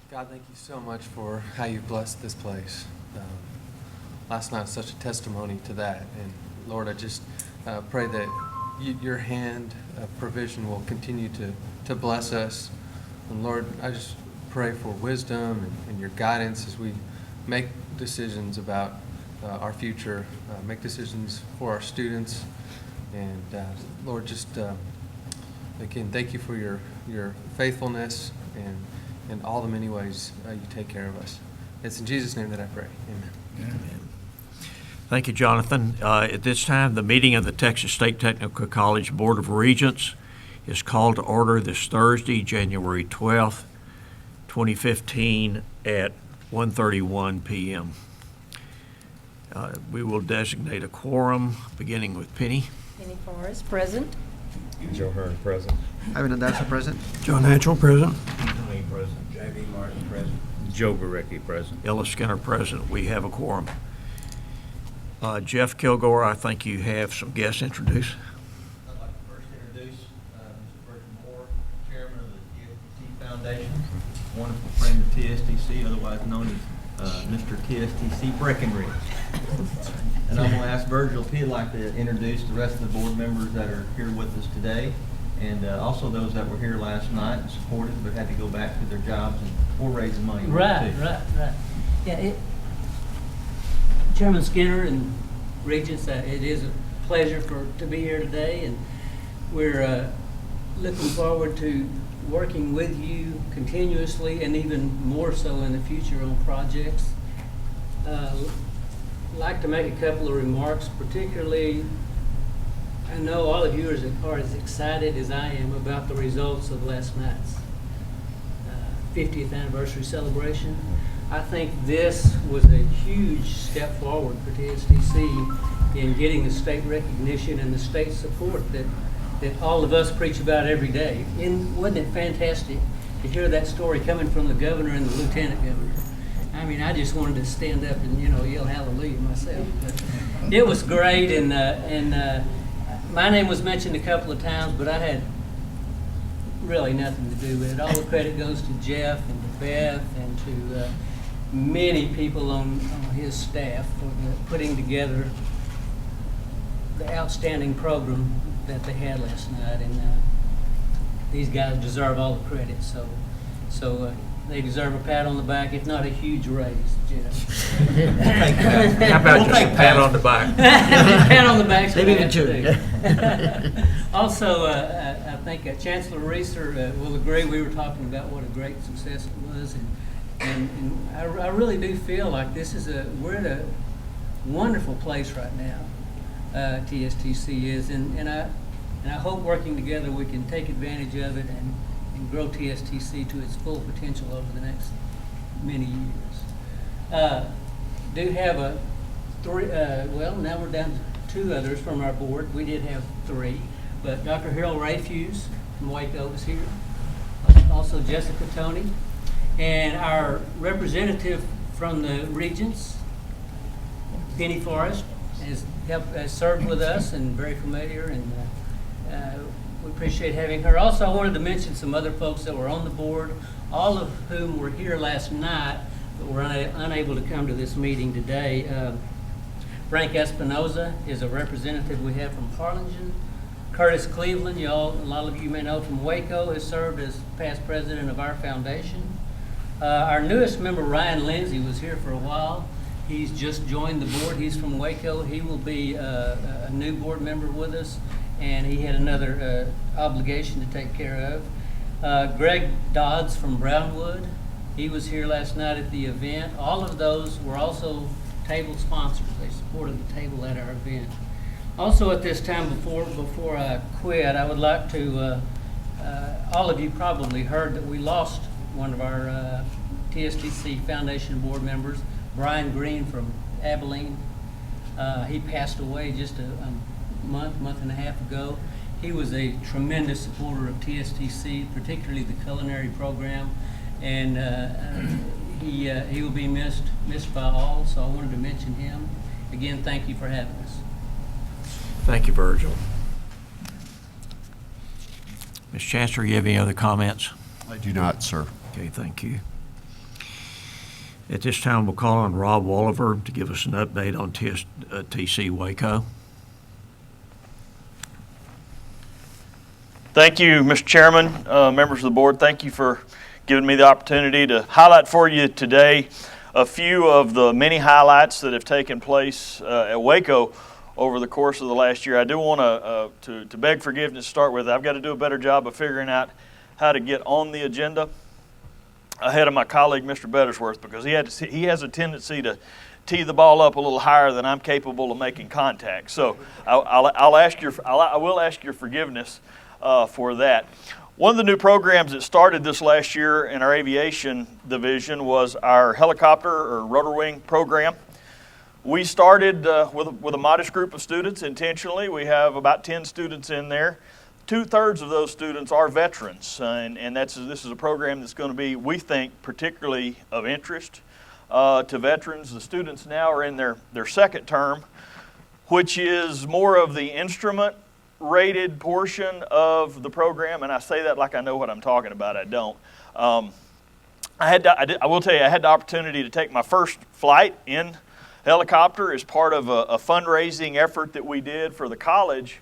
God, thank you so much for how you've blessed this place. Last night was such a testimony to that. And Lord, I just pray that your hand of provision will continue to bless us. And Lord, I just pray for wisdom and your guidance as we make decisions about our future, make decisions for our students. And Lord, just again, thank you for your faithfulness and in all the many ways you take care of us. It's in Jesus' name that I pray. Amen. Amen. Thank you, Jonathan. At this time, the meeting of the Texas State Technical College Board of Regents is called to order this Thursday, January 12th, 2015 at 1:31 p.m. We will designate a quorum, beginning with Penny. Penny Forrest, present. Joe Hearn, present. Ivan Adasa, present. John Hatchell, present. J.B. Martin, present. Joe Gurecki, present. Ella Skinner, present. We have a quorum. Jeff Kilgore, I think you have some guests introduced. I'd like to first introduce Mr. Burton Moore, Chairman of the TSTC Foundation, wonderful friend of TSTC, otherwise known as Mr. TSTC Breckenridge. And I'm going to ask Virgil if he'd like to introduce the rest of the board members that are here with us today, and also those that were here last night and supported but had to go back to their jobs or raising money. Right. Yeah, Chairman Skinner and Regents, it is a pleasure to be here today, and we're looking forward to working with you continuously and even more so in the future on projects. I'd like to make a couple of remarks, particularly I know all of you are as excited as I am about the results of last night's 50th anniversary celebration. I think this was a huge step forward for TSTC in getting the state recognition and the state support that all of us preach about every day. And wasn't it fantastic to hear that story coming from the governor and the lieutenant governor? I mean, I just wanted to stand up and, yell hallelujah myself. But it was great, and my name was mentioned a couple of times, but I had really nothing to do with it. All the credit goes to Jeff and to Beth and to many people on his staff for putting together the outstanding program that they had last night, and these guys deserve all the credit. So they deserve a pat on the back, if not a huge raise, Jeff. How about just a pat on the back? Pat on the back. Maybe even two. Also, I think Chancellor Reeser will agree. We were talking about what a great success it was, and I really do feel like we're at a wonderful place right now. TSTC is, and I hope working together we can take advantage of it and grow TSTC to its full potential over the next many years. Do have now we're down to 2 others from our board. We did have 3, but Dr. Harold Rayfuse from Waco was here. Also Jessica Tony, and our representative from the Regents, Penny Forrest, has served with us and very familiar, and we appreciate having her. Also, I wanted to mention some other folks that were on the board, all of whom were here last night but were unable to come to this meeting today. Frank Espinoza is a representative we have from Harlingen. Curtis Cleveland, a lot of you may know from Waco, has served as past president of our foundation. Our newest member, Ryan Lindsay, was here for a while. He's just joined the board. He's from Waco. He will be a new board member with us, and he had another obligation to take care of. Greg Dodds from Brownwood. He was here last night at the event. All of those were also table sponsors. They supported the table at our event. Also, at this time, before I quit, I would like to, all of you probably heard that we lost one of our TSTC Foundation Board members, Brian Green from Abilene. He passed away just a month and a half ago. He was a tremendous supporter of TSTC, particularly the culinary program, and he will be missed by all, so I wanted to mention him. Again, thank you for having us. Thank you, Virgil. Ms. Chancellor, you have any other comments? I do not, sir. Okay, thank you. At this time, we'll call on Rob Walliver to give us an update on TC Waco. Thank you, Mr. Chairman, members of the board. Thank you for giving me the opportunity to highlight for you today a few of the many highlights that have taken place at Waco over the course of the last year. I do want to beg forgiveness to start with. I've got to do a better job of figuring out how to get on the agenda ahead of my colleague, Mr. Bettersworth, because he has a tendency to tee the ball up a little higher than I'm capable of making contact. So I will ask your forgiveness for that. One of the new programs that started this last year in our aviation division was our helicopter or rotor wing program. We started with a modest group of students intentionally. We have about 10 students in there. 2/3 of those students are veterans, and this is a program that's going to be, we think, particularly of interest to veterans. The students now are in their second term, which is more of the instrument rated portion of the program, and I say that like I know what I'm talking about. I don't. I will tell you, I had the opportunity to take my first flight in helicopter as part of a fundraising effort that we did for the college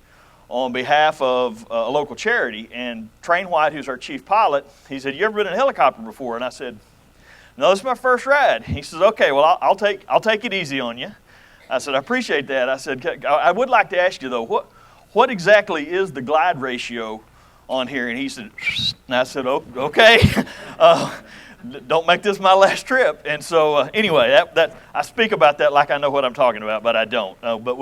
on behalf of a local charity. And Train White, who's our chief pilot, he said, "You ever been in a helicopter before?" And I said, "No, this is my first ride." He says, "Okay, well, I'll take it easy on you." I said, "I appreciate that." I said, "I would like to ask you though, what exactly is the glide ratio on here?" And he said, and I said, "Oh, okay." Don't make this my last trip. And so anyway, that I speak about that like I know what I'm talking about, but I don't. But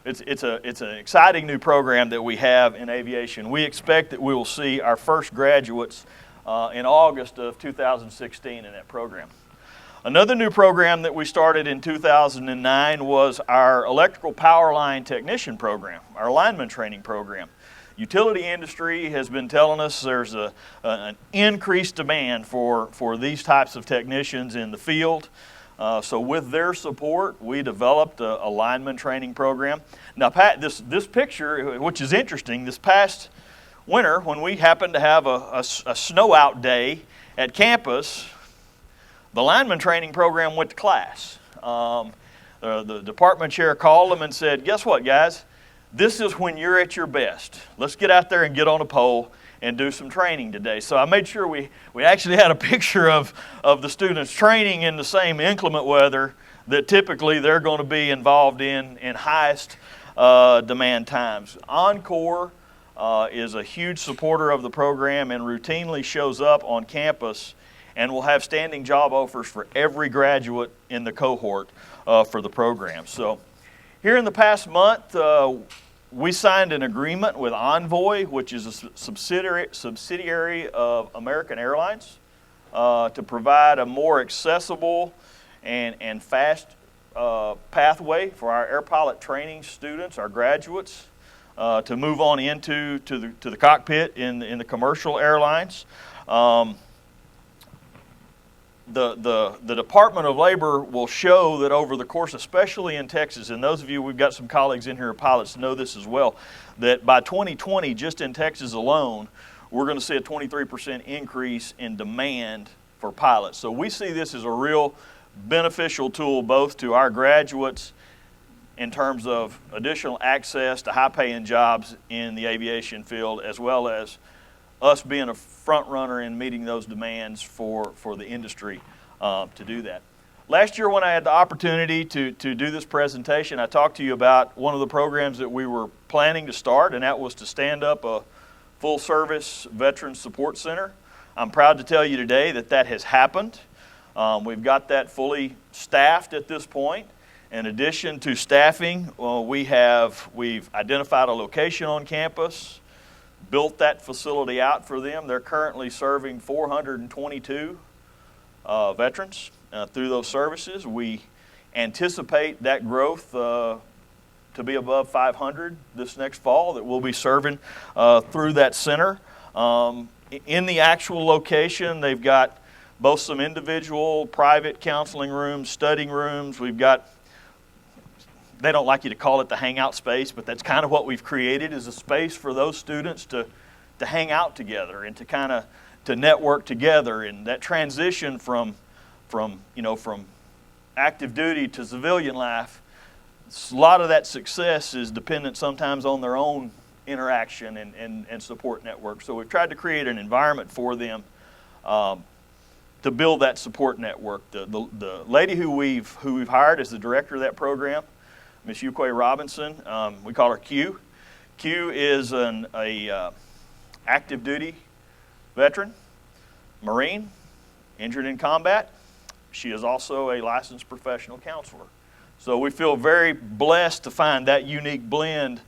it's an exciting new program that we have in aviation. We expect that we will see our first graduates in August of 2016 in that program. Another new program that we started in 2009 was our electrical power line technician program, our lineman training program. Utility industry has been telling us there's an increased demand for these types of technicians in the field. So with their support, we developed a lineman training program. Now, Pat, this picture, which is interesting, this past winter when we happened to have a snow out day at campus, the lineman training program went to class. The department chair called them and said, "Guess what, guys? This is when you're at your best. Let's get out there and get on a pole and do some training today." So I made sure we actually had a picture of the students training in the same inclement weather that typically they're going to be involved in highest demand times. Encore is a huge supporter of the program and routinely shows up on campus and will have standing job offers for every graduate in the cohort for the program. So here in the past month, we signed an agreement with Envoy, which is a subsidiary of American Airlines, to provide a more accessible and fast pathway for our air pilot training students, our graduates, to move on into the cockpit in the commercial airlines. The Department of Labor will show that over the course, especially in Texas, and those of you, we've got some colleagues in here, pilots, know this as well, that by 2020, just in Texas alone, we're going to see a 23% increase in demand for pilots. So we see this as a real beneficial tool both to our graduates in terms of additional access to high-paying jobs in the aviation field, as well as us being a front runner in meeting those demands for the industry to do that. Last year when I had the opportunity to do this presentation, I talked to you about one of the programs that we were planning to start, and that was to stand up a full-service Veterans Support Center. I'm proud to tell you today that has happened. We've got that fully staffed at this point, In addition to staffing, well, we've identified a location on campus, built that facility out for them. They're currently serving 422 veterans through those services. We anticipate that growth to be above 500 this next fall that we'll be serving through that center. In the actual location, they've got both some individual private counseling rooms, studying rooms. We've got, they don't like you to call it the hangout space, but that's kind of what we've created, is a space for those students to hang out together and to kind of to network together. And that transition from active duty to civilian life, a lot of that success is dependent sometimes on their own interaction and support network. So we've tried to create an environment for them to build that support network. The lady who we've hired as the director of that program, Miss Yukway Robinson, we call her Q. Q is a active duty veteran, Marine, injured in combat. She is also a licensed professional counselor. So we feel very blessed to find that unique blend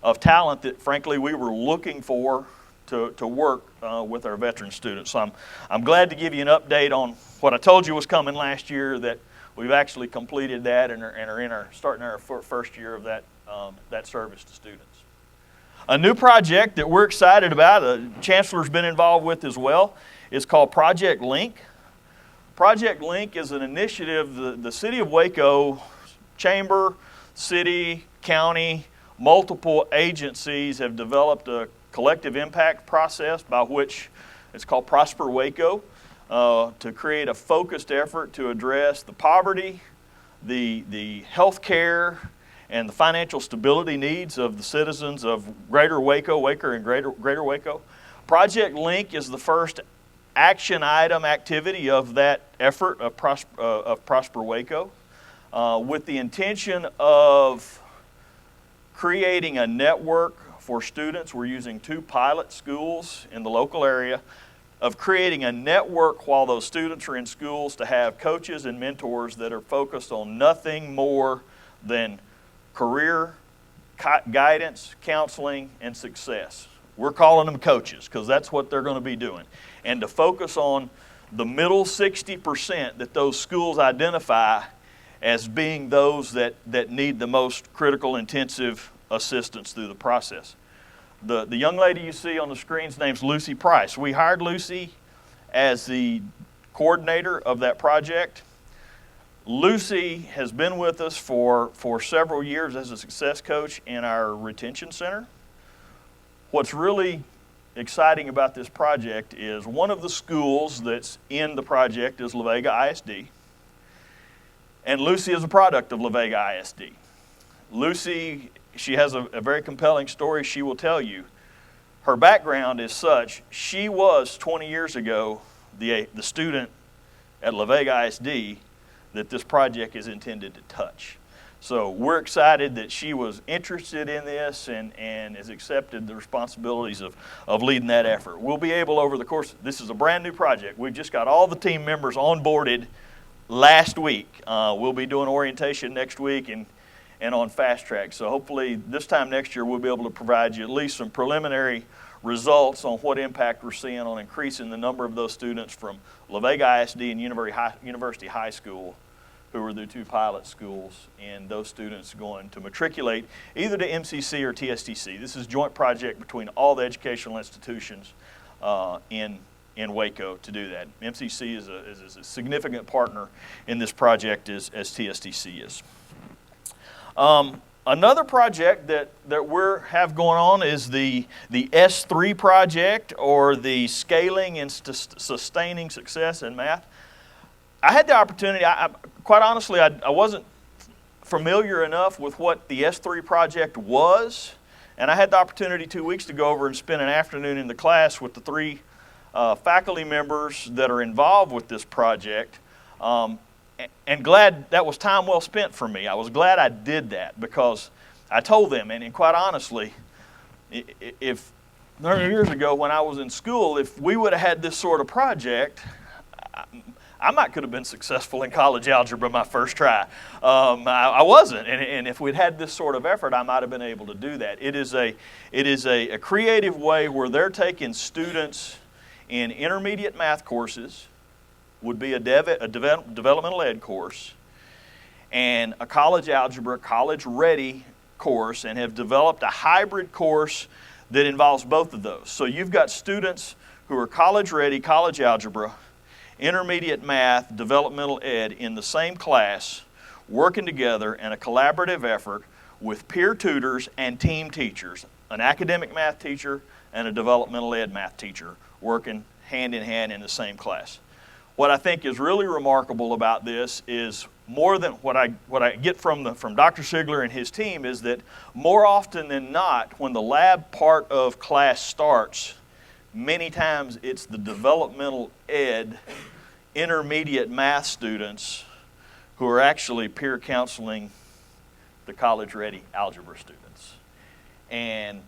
of talent that, frankly, we were looking for to work with our veteran students. So I'm glad to give you an update on what I told you was coming last year, that we've actually completed that and are starting our first year of that service to students. A new project that we're excited about, the Chancellor's been involved with as well, is called Project Link. Project Link is an initiative the City of Waco, Chamber, City, County, multiple agencies have developed a collective impact process by which it's called Prosper Waco, to create a focused effort to address the poverty, the health care, and the financial stability needs of the citizens of Greater Waco, and Greater Waco. Project Link is the first action item activity of that effort of Prosper Waco, with the intention of creating a network for students. We're using 2 pilot schools in the local area, of creating a network while those students are in schools to have coaches and mentors that are focused on nothing more than career guidance, counseling, and success. We're calling them coaches because that's what they're going to be doing. And to focus on the middle 60% that those schools identify as being those that need the most critical intensive assistance through the process. The young lady you see on the screen's name's Lucy Price. We hired Lucy as the coordinator of that project. Lucy has been with us for several years as a success coach in our retention center. What's really exciting about this project is one of the schools that's in the project is La Vega ISD. And Lucy is a product of La Vega ISD. Lucy, she has a very compelling story she will tell you. Her background is such, she was 20 years ago the student at La Vega ISD that this project is intended to touch. So we're excited that she was interested in this and has accepted the responsibilities of leading that effort. We'll be able over the course, this is a brand new project. We've just got all the team members onboarded last week. We'll be doing orientation next week and on fast track. So hopefully this time next year we'll be able to provide you at least some preliminary results on what impact we're seeing on increasing the number of those students from La Vega ISD and University High School who are the 2 pilot schools, and those students going to matriculate either to MCC or TSTC. This is a joint project between all the educational institutions in Waco to do that. MCC is a significant partner in this project as TSTC is. Another project that we have going on is the S3 project, or the Scaling and Sustaining Success in Math. I had the opportunity, quite honestly, I wasn't familiar enough with what the S3 project was, and I had the opportunity 2 weeks to go over and spend an afternoon in the class with the 3 faculty members that are involved with this project, and glad that was time well spent for me. I was glad I did that because I told them, and quite honestly, if 30 years ago when I was in school, if we would have had this sort of project, I might could have been successful in college algebra my first try. I wasn't, and if we'd had this sort of effort, I might have been able to do that. It is a creative way where they're taking students in intermediate math courses, would be a developmental ed course, and a college algebra, college ready course, and have developed a hybrid course that involves both of those. So you've got students who are college ready, college algebra, intermediate math, developmental ed in the same class, working together in a collaborative effort with peer tutors and team teachers, an academic math teacher and a developmental ed math teacher working hand in hand in the same class. What I think is really remarkable about this is more than what I get from Dr. Sigler and his team is that more often than not, when the lab part of class starts, many times it's the developmental ed intermediate math students who are actually peer counseling the college-ready algebra students. And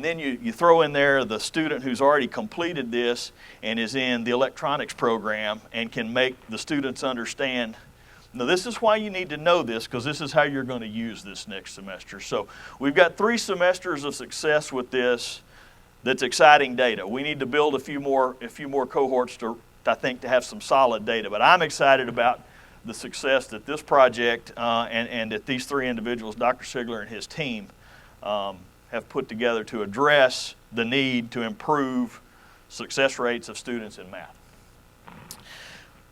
then you throw in there the student who's already completed this and is in the electronics program and can make the students understand, now this is why you need to know this, because this is how you're going to use this next semester. So we've got 3 semesters of success with this. That's exciting data. We need to build a few more cohorts to have some solid data. But I'm excited about the success that this project and that these 3 individuals, Dr. Sigler and his team, have put together to address the need to improve success rates of students in math.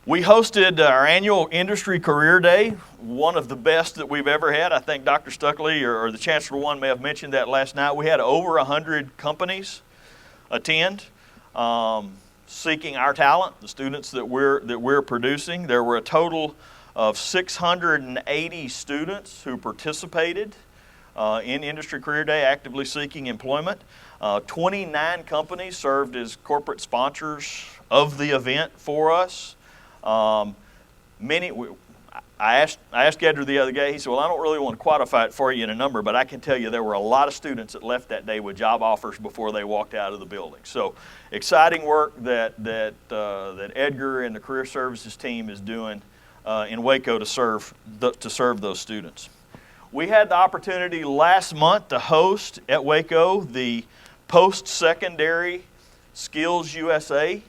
We hosted our annual Industry Career Day, one of the best that we've ever had. I think Dr. Stuckley or the Chancellor One may have mentioned that last night. We had over 100 companies attend, seeking our talent, the students that we're producing. There were a total of 680 students who participated in Industry Career Day, actively seeking employment. 29 companies served as corporate sponsors of the event for us. I asked Edgar the other day, he said, well, I don't really want to quantify it for you in a number, but I can tell you there were a lot of students that left that day with job offers before they walked out of the building. So exciting work that Edgar and the Career Services team is doing in Waco to serve those students. We had the opportunity last month to host at Waco the Post-Secondary Skills USA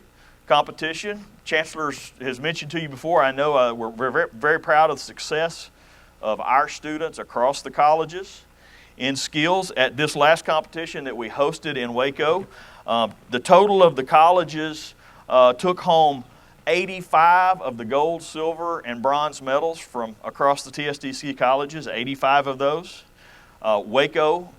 competition. Chancellor has mentioned to you before, I know we're very, very proud of the success of our students across the colleges in skills at this last competition that we hosted in Waco. The total of the colleges took home 85 of the gold, silver, and bronze medals from across the TSDC colleges, 85 of those. Waco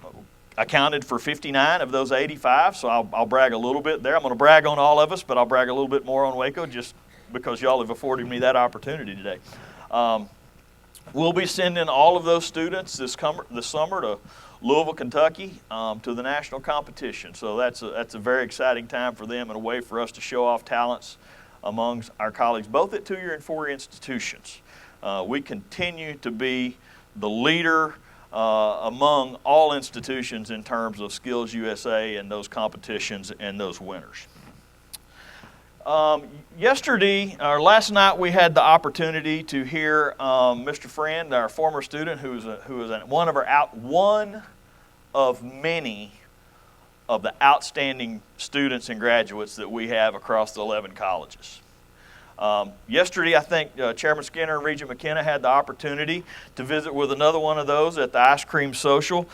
accounted for 59 of those 85, so I'll brag a little bit there. I'm going to brag on all of us, but I'll brag a little bit more on Waco just because y'all have afforded me that opportunity today. We'll be sending all of those students this summer to Louisville, Kentucky, to the national competition. So that's a very exciting time for them and a way for us to show off talents amongst our colleagues, both at 2-year and 4-year institutions. We continue to be the leader among all institutions in terms of Skills USA and those competitions and those winners. Last night we had the opportunity to hear Mr. Friend, our former student, who is one of many of the outstanding students and graduates that we have across the 11 colleges. Yesterday, I think Chairman Skinner and Regent McKenna had the opportunity to visit with another one of those at the Ice Cream Social.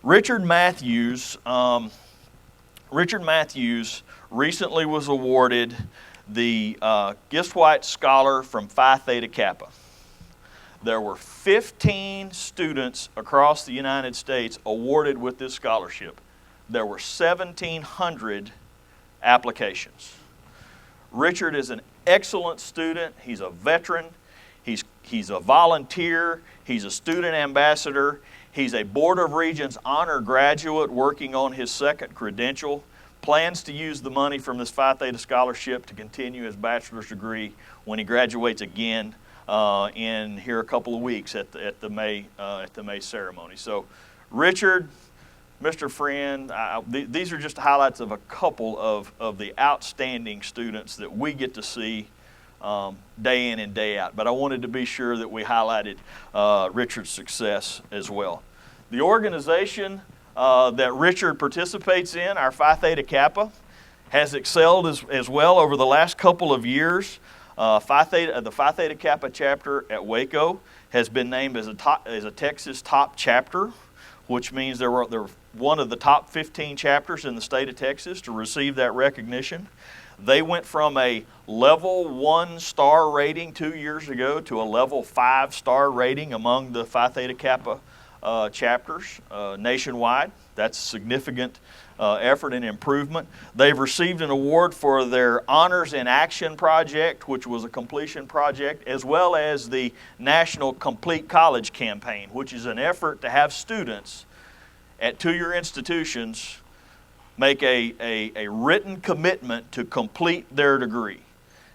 Richard Matthews recently was awarded the Gist-White Scholar from Phi Theta Kappa. There were 15 students across the United States awarded with this scholarship. There were 1,700 applications. Richard is an excellent student. He's a veteran. He's a volunteer. He's a student ambassador. He's a Board of Regents honor graduate working on his second credential. Plans to use the money from this Phi Theta scholarship to continue his bachelor's degree when he graduates again in here a couple of weeks at the May ceremony. So, Richard, Mr. Friend, these are just highlights of a couple of the outstanding students that we get to see day in and day out. But I wanted to be sure that we highlighted Richard's success as well. The organization that Richard participates in, our Phi Theta Kappa, has excelled as well over the last couple of years. The Phi Theta Kappa chapter at Waco has been named as a Texas top chapter, which means they're one of the top 15 chapters in the state of Texas to receive that recognition. They went from a level 1 star rating 2 years ago to a level 5 star rating among the Phi Theta Kappa chapters nationwide. That's significant effort and improvement. They've received an award for their Honors in Action project, which was a completion project, as well as the National Complete College Campaign, which is an effort to have students at two-year institutions make a written commitment to complete their degree.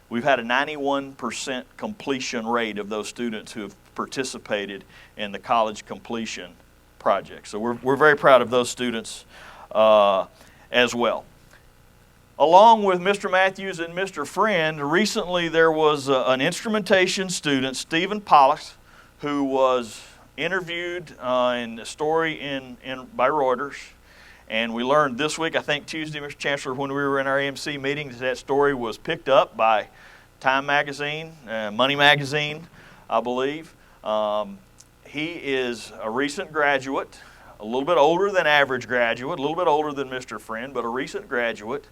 We've had a 91% completion rate of those students who have participated in the college completion project. So we're very proud of those students as well. Along with Mr. Matthews and Mr. Friend, recently there was an instrumentation student, Stephen Pollock, who was interviewed in a story by Reuters. And we learned this week, I think Tuesday, Mr. Chancellor, when we were in our AMC meeting, that story was picked up by Time Magazine, Money Magazine, I believe. He is a recent graduate, a little bit older than average graduate, a little bit older than Mr. Friend, but a recent graduate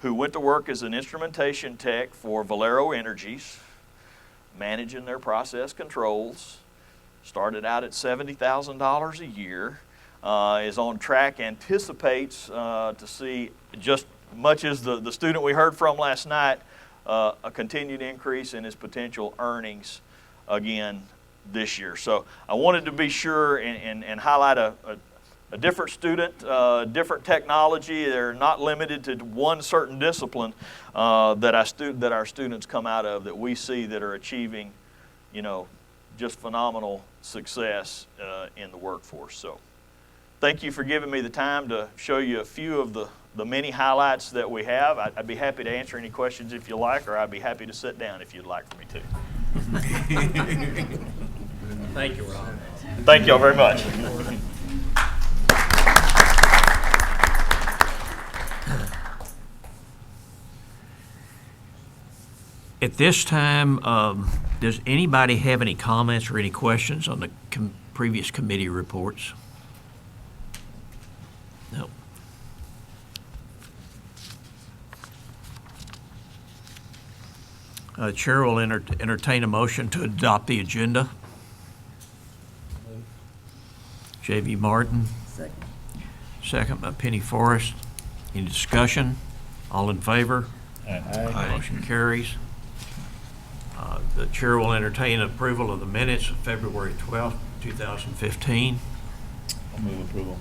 who went to work as an instrumentation tech for Valero Energies, managing their process controls, started out at $70,000 a year, is on track, anticipates to see just much as the student we heard from last night, a continued increase in his potential earnings again this year. So I wanted to be sure and highlight a different student, different technology. They're not limited to one certain discipline that our students come out of, that we see that are achieving, just phenomenal success in the workforce. So thank you for giving me the time to show you a few of the many highlights that we have. I'd be happy to answer any questions if you like, or I'd be happy to sit down if you'd like for me to. Thank you, Ron. Thank you all very much. At this time, does anybody have any comments or any questions on the previous committee reports? No. Chair will entertain a motion to adopt the agenda. J.V. Martin. Second. Second by Penny Forrest. Any discussion? All in favor? Aye. Motion carries. The chair will entertain approval of the minutes of February 12th, 2015. I'll move approval.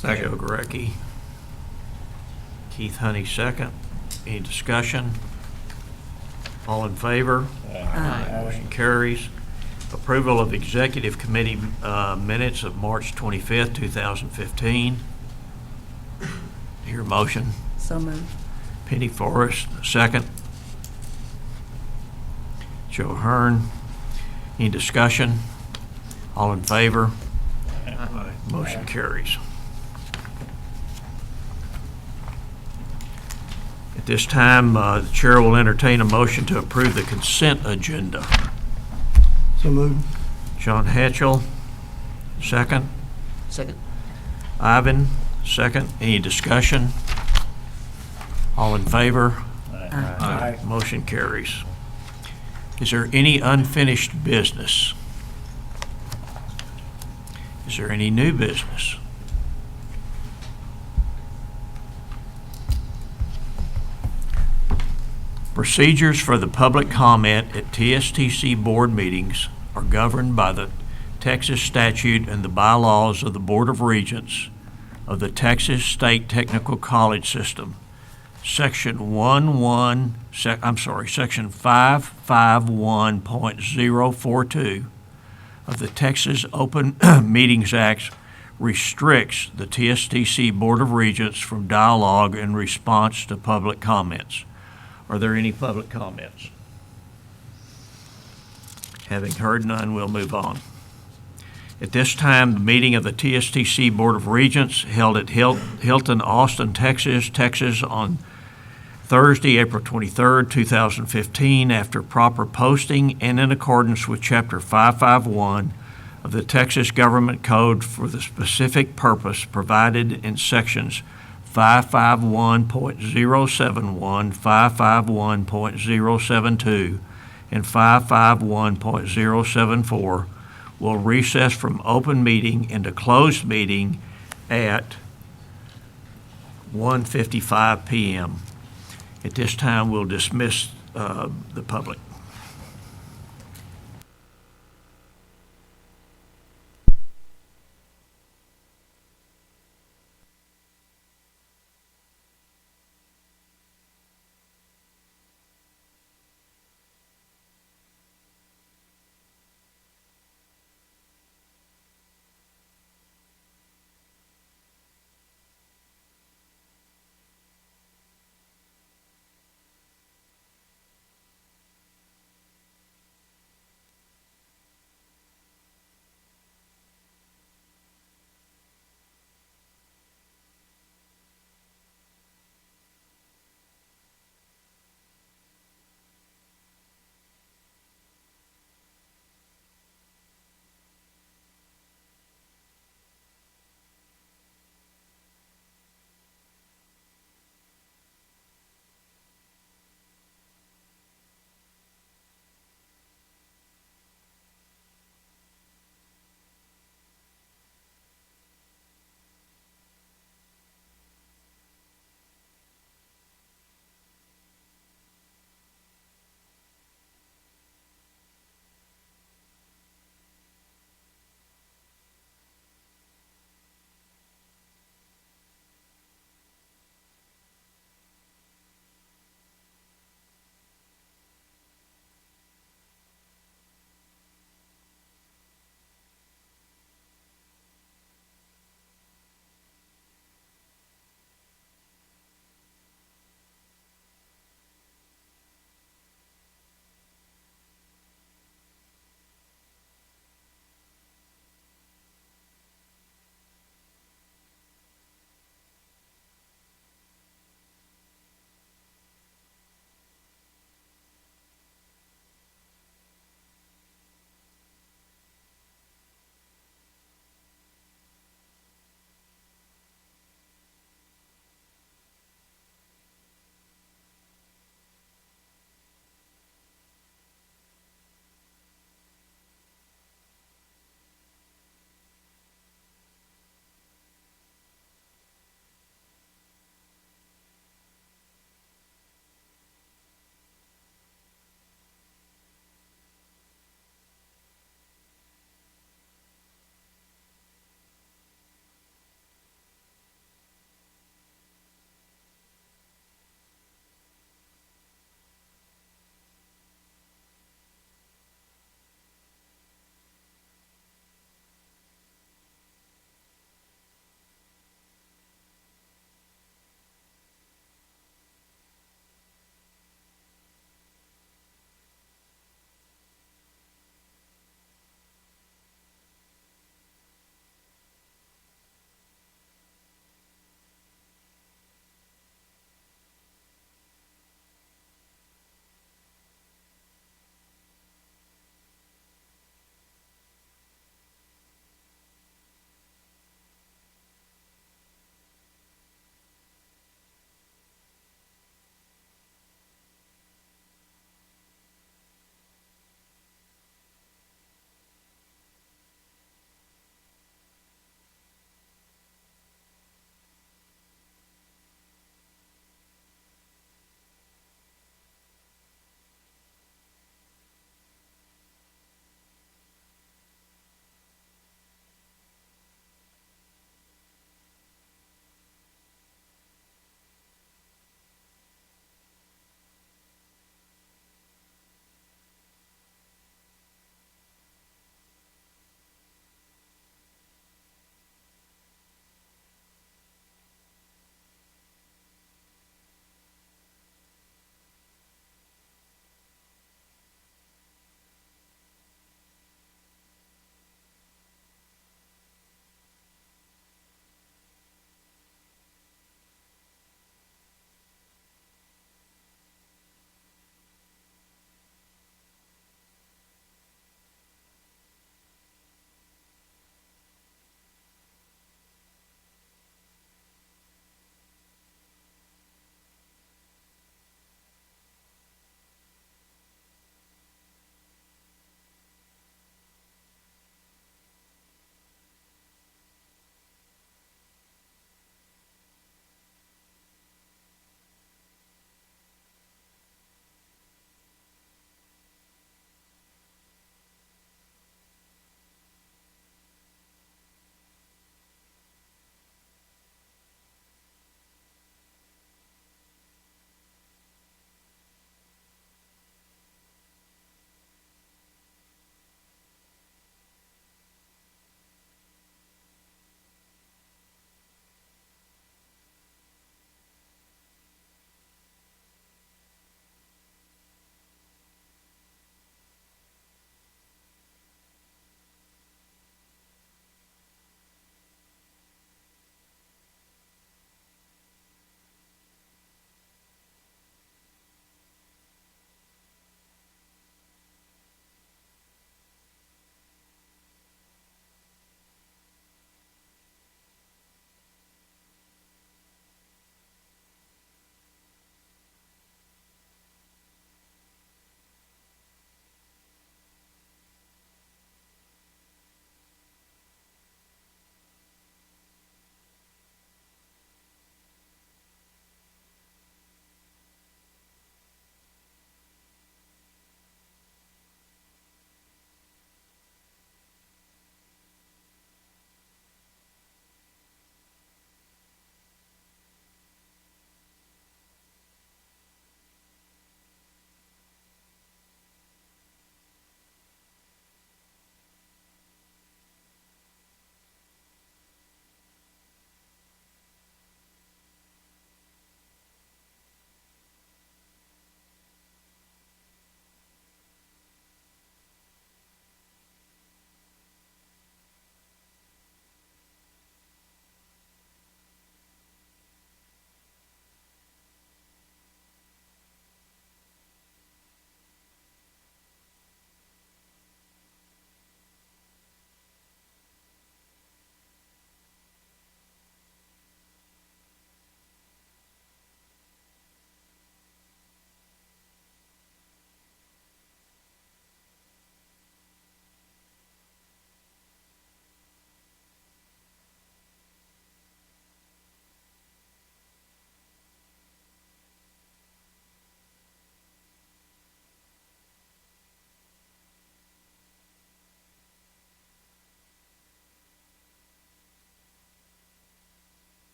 Joe Gurecki. Keith Honey, second. Any discussion? All in favor? Aye. Motion carries. Approval of executive committee minutes of March 25th, 2015. Hear a motion? So moved. Penny Forrest, second. Joe Hearn. Any discussion? All in favor? Aye. Motion carries. At this time, the chair will entertain a motion to approve the consent agenda. So moved. John Hatchell, second. Second. Ivan, second. Any discussion? All in favor? Aye. Motion carries. Is there any unfinished business? Is there any new business? Procedures for the public comment at TSTC board meetings are governed by the Texas statute and the bylaws of the Board of Regents of the Texas State Technical College System, Section 551.042 of the Texas Open Meetings Act restricts the TSTC Board of Regents from dialogue in response to public comments Are there any public comments? Having heard none, we'll move on. At this time, the meeting of the TSTC Board of Regents held at Hilton, Austin, Texas on Thursday, April 23rd, 2015, after proper posting and in accordance with Chapter 551 of the Texas Government Code for the specific purpose provided in Sections 551.071, 551.072, and 551.074, will recess from open meeting into closed meeting at 1:55 p.m. At this time, we'll dismiss the public.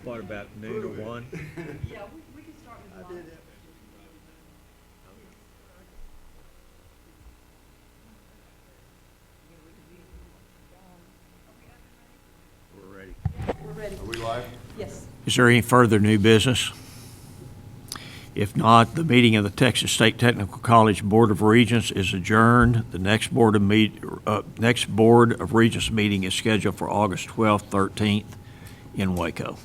What, about noon or 1? Yeah, we can start with one. We're ready. We're ready. Are we live? Yes. Is there any further new business? If not, the meeting of the Texas State Technical College Board of Regents is adjourned. The next Board of Regents meeting is scheduled for August 12th, 13th in Waco.